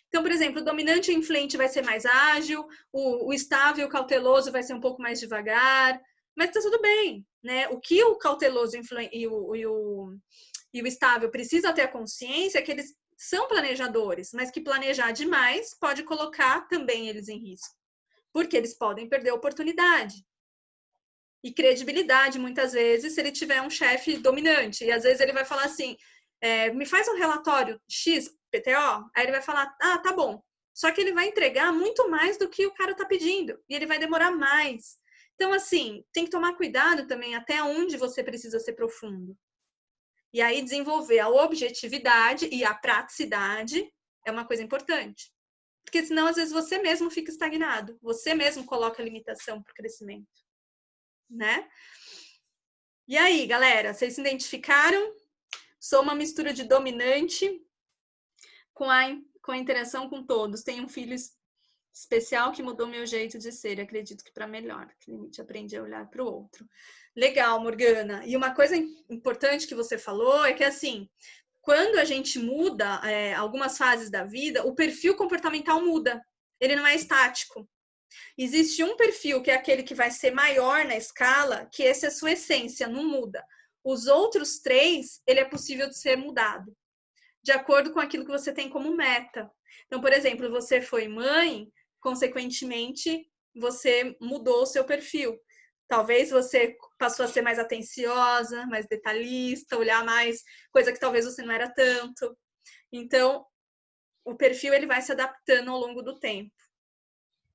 S1: Então, por exemplo, o dominante e o influente vai ser mais ágil, o estável e o cauteloso vai ser um pouco mais devagar, mas tá tudo bem, né? O que o cauteloso e o estável precisam ter a consciência é que eles são planejadores, mas que planejar demais pode colocar também eles em risco, porque eles podem perder a oportunidade. E credibilidade, muitas vezes, se ele tiver um chefe dominante. E às vezes ele vai falar assim, me faz um relatório X, PTO. Aí ele vai falar, ah, tá bom. Só que ele vai entregar muito mais do que o cara tá pedindo. E ele vai demorar mais. Então, assim, tem que tomar cuidado também até onde você precisa ser profundo. E aí desenvolver a objetividade e a praticidade é uma coisa importante. Porque senão, às vezes, você mesmo fica estagnado. Você mesmo coloca limitação para o crescimento. Né? E aí, galera, vocês se identificaram? Sou uma mistura de dominante com a interação com todos. Tenho um filho especial que mudou meu jeito de ser. Acredito que para melhor. Que limite aprendi a olhar para o outro. Legal, Morgana. E uma coisa importante que você falou é que, assim, quando a gente muda algumas fases da vida, o perfil comportamental muda. Ele não é estático. Existe um perfil que é aquele que vai ser maior na escala, que essa é a sua essência, não muda. Os outros 3, ele é possível de ser mudado, de acordo com aquilo que você tem como meta. Então, por exemplo, você foi mãe, consequentemente, você mudou o seu perfil. Talvez você passou a ser mais atenciosa, mais detalhista, olhar mais, coisa que talvez você não era tanto. Então, o perfil ele vai se adaptando ao longo do tempo.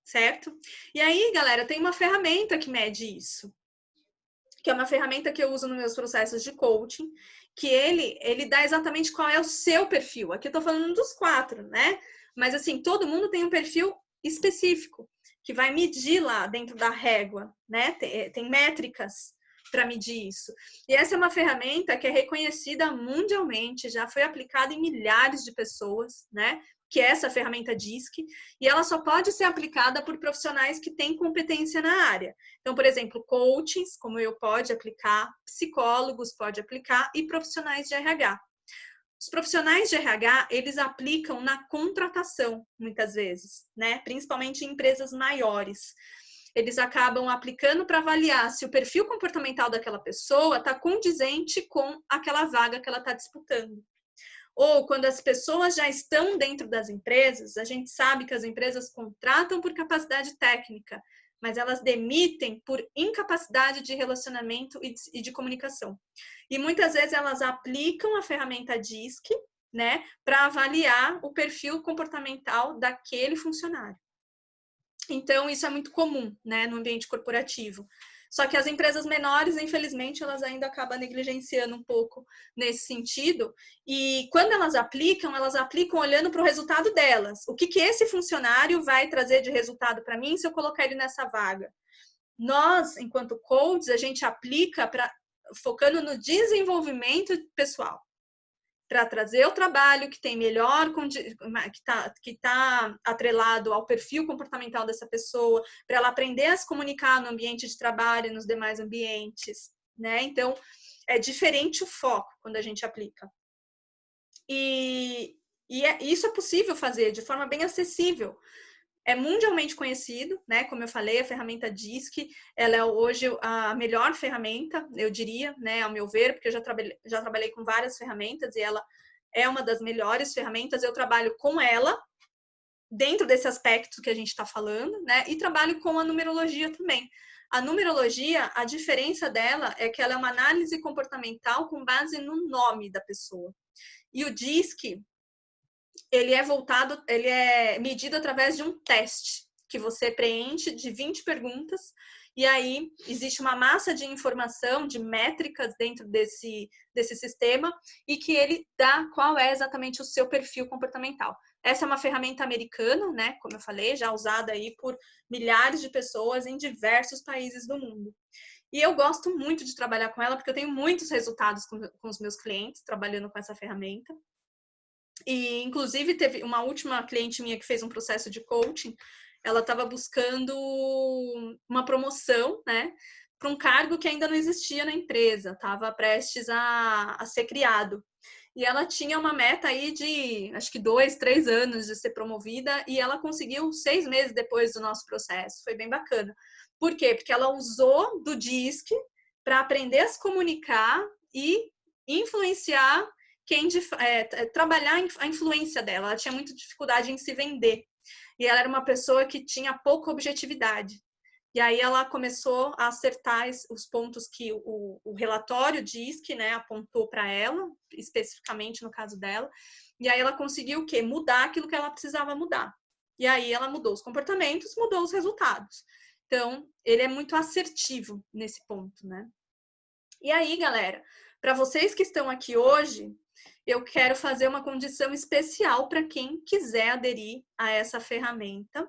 S1: Certo? E aí, galera, tem uma ferramenta que mede isso, que é uma ferramenta que eu uso nos meus processos de coaching, que ele dá exatamente qual é o seu perfil. Aqui eu tô falando dos 4, né? Mas assim, todo mundo tem um perfil específico, que vai medir lá dentro da régua, né? Tem métricas para medir isso. E essa é uma ferramenta que é reconhecida mundialmente, já foi aplicada em milhares de pessoas, né? Que é essa ferramenta DISC, e ela só pode ser aplicada por profissionais que têm competência na área. Então, por exemplo, coachings, como eu, pode aplicar, psicólogos pode aplicar e profissionais de RH. Os profissionais de RH, eles aplicam na contratação, muitas vezes, né? Principalmente em empresas maiores. Eles acabam aplicando para avaliar se o perfil comportamental daquela pessoa está condizente com aquela vaga que ela está disputando. Ou quando as pessoas já estão dentro das empresas, a gente sabe que as empresas contratam por capacidade técnica, mas elas demitem por incapacidade de relacionamento e de comunicação. E muitas vezes elas aplicam a ferramenta DISC, né, para avaliar o perfil comportamental daquele funcionário. Então, isso é muito comum, né, no ambiente corporativo. Só que as empresas menores, infelizmente, elas ainda acabam negligenciando um pouco nesse sentido. E quando elas aplicam olhando para o resultado delas. O que esse funcionário vai trazer de resultado para mim se eu colocar ele nessa vaga? Nós, enquanto coaches, a gente aplica focando no desenvolvimento pessoal, para trazer o trabalho que tem melhor, que está atrelado ao perfil comportamental dessa pessoa, para ela aprender a se comunicar no ambiente de trabalho e nos demais ambientes, né? Então, é diferente o foco quando a gente aplica. Isso é possível fazer de forma bem acessível. É mundialmente conhecido, né? Como eu falei, a ferramenta DISC, ela é hoje a melhor ferramenta, eu diria, né? Ao meu ver, porque eu já trabalhei com várias ferramentas e ela é uma das melhores ferramentas. Eu trabalho com ela dentro desse aspecto que a gente está falando, né? E trabalho com a numerologia também. A numerologia, a diferença dela é que ela é uma análise comportamental com base no nome da pessoa. E o DISC, ele é medido através de um teste que você preenche de 20 perguntas, e aí existe uma massa de informação, de métricas dentro desse sistema, e que ele dá qual é exatamente o seu perfil comportamental. Essa é uma ferramenta americana, né, como eu falei, já usada aí por milhares de pessoas em diversos países do mundo. E eu gosto muito de trabalhar com ela, porque eu tenho muitos resultados com os meus clientes trabalhando com essa ferramenta. E, inclusive, teve uma última cliente minha que fez um processo de coaching. Ela estava buscando uma promoção, né, para um cargo que ainda não existia na empresa, estava prestes a ser criado. E ela tinha uma meta aí de, acho que 2, 3 anos de ser promovida, e ela conseguiu 6 meses depois do nosso processo. Foi bem bacana. Por quê? Porque ela usou do DISC para aprender a se comunicar e influenciar trabalhar a influência dela. Ela tinha muita dificuldade em se vender. E ela era uma pessoa que tinha pouca objetividade. E aí ela começou a acertar os pontos que o relatório diz que, né, apontou para ela, especificamente no caso dela. E aí ela conseguiu o quê? Mudar aquilo que ela precisava mudar. E aí ela mudou os comportamentos, mudou os resultados. Então, ele é muito assertivo nesse ponto, né? E aí, galera, para vocês que estão aqui hoje, eu quero fazer uma condição especial para quem quiser aderir a essa ferramenta.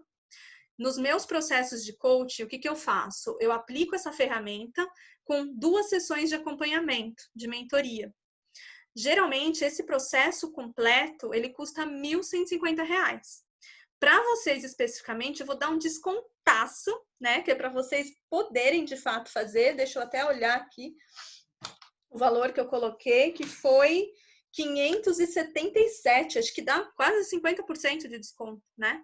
S1: Nos meus processos de coaching, o que eu faço? Eu aplico essa ferramenta com 2 sessões de acompanhamento, de mentoria. Geralmente, esse processo completo, ele custa R$ 1.150. Para vocês especificamente, eu vou dar um descontaço, né? Que é para vocês poderem, de fato, fazer. Deixa eu até olhar aqui o valor que eu coloquei, que foi 577, acho que dá quase 50% de desconto, né?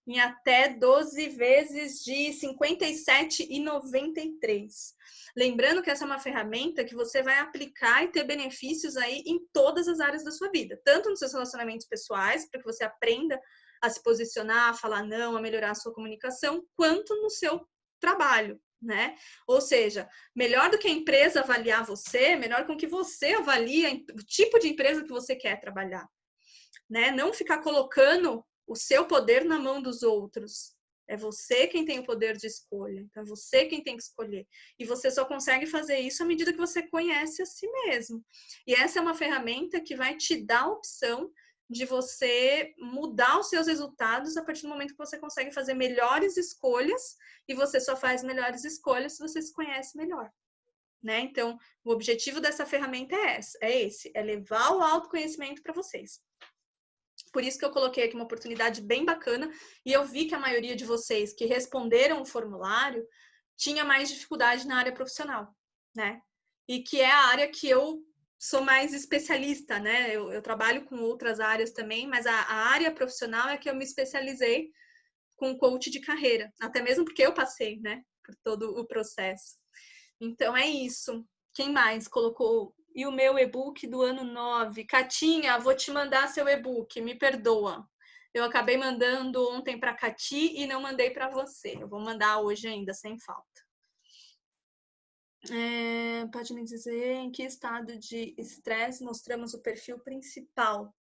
S1: Em até 12 vezes de R$ 57,93. Lembrando que essa é uma ferramenta que você vai aplicar e ter benefícios aí em todas as áreas da sua vida, tanto nos seus relacionamentos pessoais, para que você aprenda a se posicionar, a falar não, a melhorar a sua comunicação, quanto no seu trabalho, né? Ou seja, melhor do que a empresa avaliar você, melhor com que você avalie o tipo de empresa que você quer trabalhar, né? Não ficar colocando o seu poder na mão dos outros. É você quem tem o poder de escolha. Então, é você quem tem que escolher. E você só consegue fazer isso à medida que você conhece a si mesmo. E essa é uma ferramenta que vai te dar a opção de você mudar os seus resultados a partir do momento que você consegue fazer melhores escolhas, e você só faz melhores escolhas se você se conhece melhor, né? Então, o objetivo dessa ferramenta é esse, é levar o autoconhecimento para vocês. Por isso que eu coloquei aqui uma oportunidade bem bacana, e eu vi que a maioria de vocês que responderam o formulário tinha mais dificuldade na área profissional, né? E que é a área que eu sou mais especialista, né? Eu trabalho com outras áreas também, mas a área profissional é que eu me especializei com coach de carreira, até mesmo porque eu passei, né, por todo o processo. Então é isso. Quem mais colocou e o meu e-book do ano 9. Catinha, vou te mandar seu e-book, me perdoa. Eu acabei mandando ontem para a Cati e não mandei para você. Eu vou mandar hoje ainda, sem falta. Pode me dizer em que estado de estresse mostramos o perfil principal?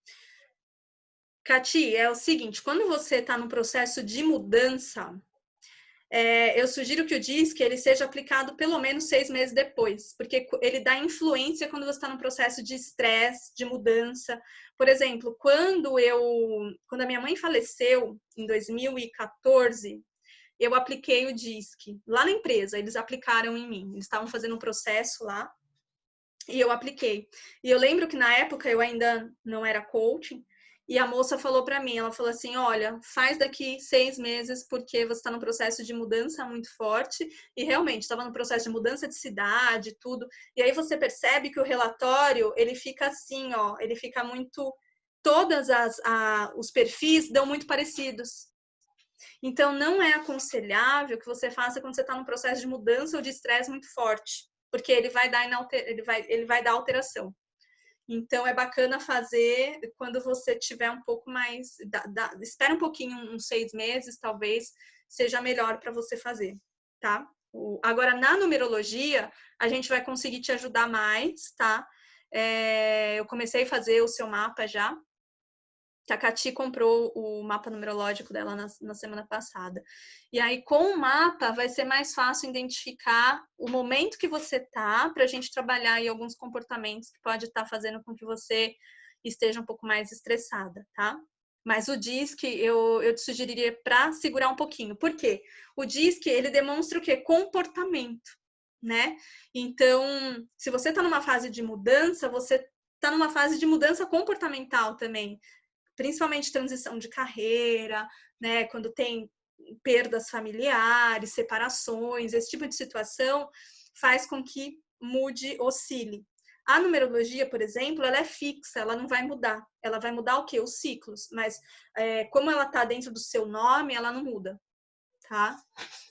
S1: Cati, é o seguinte, quando você está no processo de mudança, eu sugiro que o DISC ele seja aplicado pelo menos 6 meses depois, porque ele dá influência quando você está no processo de estresse, de mudança. Por exemplo, quando a minha mãe faleceu em 2014, eu apliquei o DISC lá na empresa, eles aplicaram em mim, eles estavam fazendo um processo lá e eu apliquei. E eu lembro que na época eu ainda não era coaching, e a moça falou para mim, ela falou assim, olha, faz daqui 6 meses porque você está num processo de mudança muito forte, e realmente estava no processo de mudança de cidade, tudo, e aí você percebe que o relatório, ele fica assim, ó, ele fica muito, os perfis dão muito parecidos. Então, não é aconselhável que você faça quando você está num processo de mudança ou de estresse muito forte, porque ele vai dar alteração. Então, é bacana fazer quando você tiver um pouco mais... espera um pouquinho, uns 6 meses, talvez, seja melhor para você fazer, tá? Agora, na numerologia, a gente vai conseguir te ajudar mais, tá? Eu comecei a fazer o seu mapa já, que a Cati comprou o mapa numerológico dela na semana passada. E aí, com o mapa, vai ser mais fácil identificar o momento que você tá, para a gente trabalhar aí alguns comportamentos que pode estar fazendo com que você esteja um pouco mais estressada, tá? Mas o DISC, eu te sugeriria para segurar um pouquinho. Por quê? O DISC, ele demonstra o quê? Comportamento, né? Então, se você tá numa fase de mudança, você tá numa fase de mudança comportamental também, principalmente transição de carreira, né, quando tem perdas familiares, separações, esse tipo de situação faz com que mude, oscile. A numerologia, por exemplo, ela é fixa, ela não vai mudar. Ela vai mudar o quê? Os ciclos, mas como ela está dentro do seu nome, ela não muda, tá?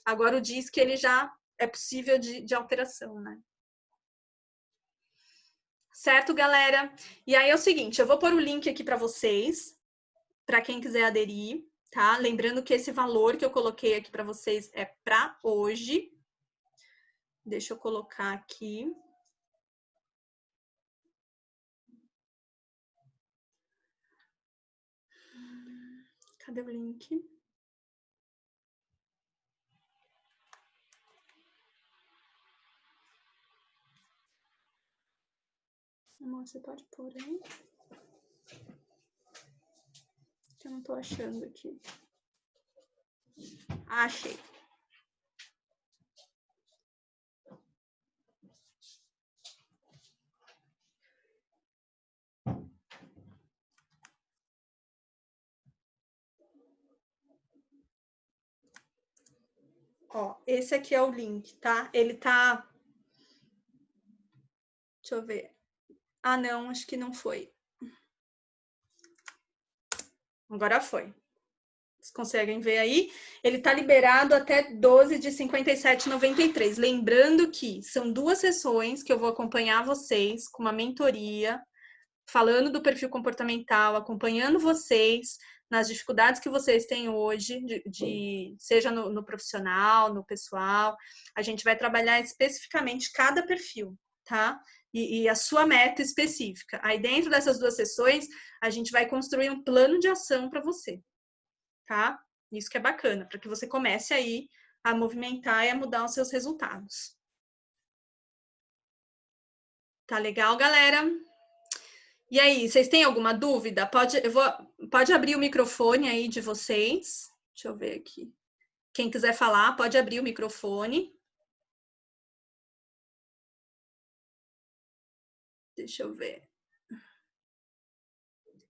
S1: Agora o DISC, ele já é possível de alteração, né? Certo, galera? E aí é o seguinte, eu vou pôr o link aqui para vocês, para quem quiser aderir, tá? Lembrando que esse valor que eu coloquei aqui para vocês é para hoje. Deixa eu colocar aqui. Cadê o link? Amor, você pode pôr aí? Que eu não tô achando aqui. Ah, achei. Ó, esse aqui é o link, tá? Ele tá... Deixa eu ver. Ah, não, acho que não foi. Agora foi. Vocês conseguem ver aí? Ele está liberado até 12 de 57,93. Lembrando que são 2 sessões que eu vou acompanhar vocês com uma mentoria, falando do perfil comportamental, acompanhando vocês nas dificuldades que vocês têm hoje, seja no profissional, no pessoal. A gente vai trabalhar especificamente cada perfil, tá? E a sua meta específica. Aí, dentro dessas 2 sessões, a gente vai construir um plano de ação para você. Tá? Isso que é bacana, para que você comece aí a movimentar e a mudar os seus resultados. Tá legal, galera? E aí, vocês têm alguma dúvida? Pode abrir o microfone aí de vocês. Deixa eu ver aqui. Quem quiser falar, pode abrir o microfone. Deixa eu ver.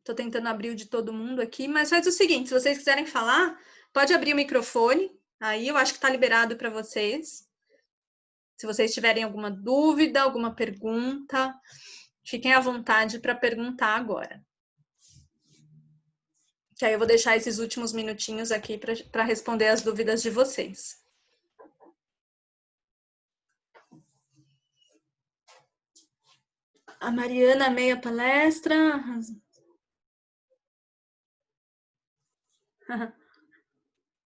S1: Tô tentando abrir o de todo mundo aqui, mas faz o seguinte, se vocês quiserem falar, pode abrir o microfone. Aí eu acho que tá liberado para vocês. Se vocês tiverem alguma dúvida, alguma pergunta, fiquem à vontade para perguntar agora. Que aí eu vou deixar esses últimos minutinhos aqui para responder as dúvidas de vocês. A Mariana, meia palestra.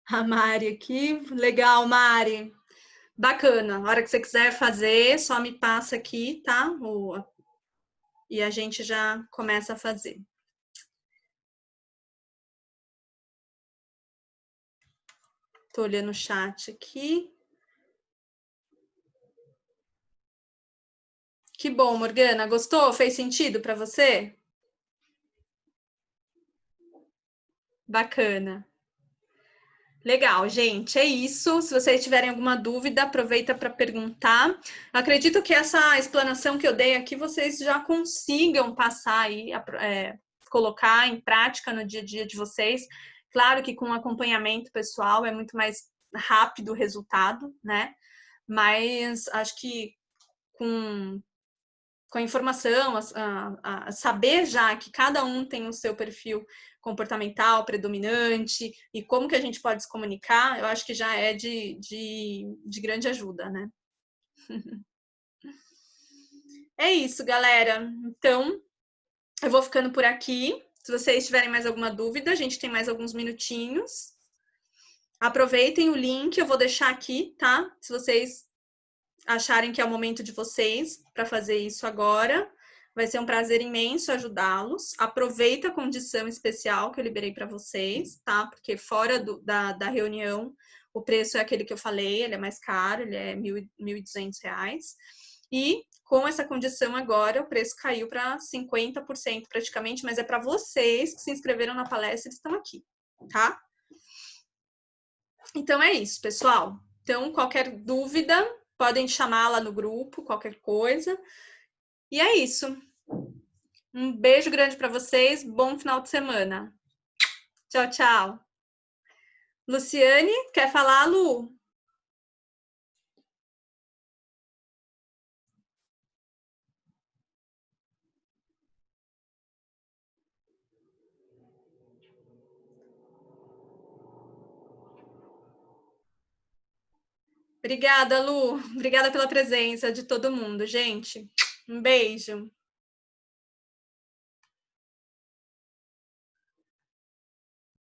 S1: A Mari aqui. Legal, Mari. Bacana. A hora que você quiser fazer, só me passa aqui, tá? E a gente já começa a fazer. Tô olhando o chat aqui. Que bom, Morgana. Gostou? Fez sentido para você? Bacana. Legal, gente, é isso. Se vocês tiverem alguma dúvida, aproveita para perguntar. Acredito que essa explanação que eu dei aqui, vocês já consigam passar aí, colocar em prática no dia a dia de vocês. Claro que com acompanhamento pessoal é muito mais rápido o resultado, né? Mas acho que com a informação, a saber já que cada um tem o seu perfil comportamental predominante e como que a gente pode se comunicar, eu acho que já é de grande ajuda, né? É isso, galera. Então, eu vou ficando por aqui. Se vocês tiverem mais alguma dúvida, a gente tem mais alguns minutinhos. Aproveitem o link, eu vou deixar aqui, tá? Se vocês acharem que é o momento de vocês para fazer isso agora. Vai ser um prazer imenso ajudá-los. Aproveita a condição especial que eu liberei para vocês, tá? Porque fora da reunião, o preço é aquele que eu falei, ele é mais caro, ele é R$1.200. E com essa condição agora, o preço caiu para 50% praticamente, mas é para vocês que se inscreveram na palestra e estão aqui, tá? Então é isso, pessoal. Então, qualquer dúvida, podem chamar lá no grupo, qualquer coisa. E é isso. Um beijo grande para vocês. Bom final de semana. Tchau, tchau. Luciane, quer falar, Lu? Obrigada, Lu. Obrigada pela presença de todo mundo, gente. Um beijo.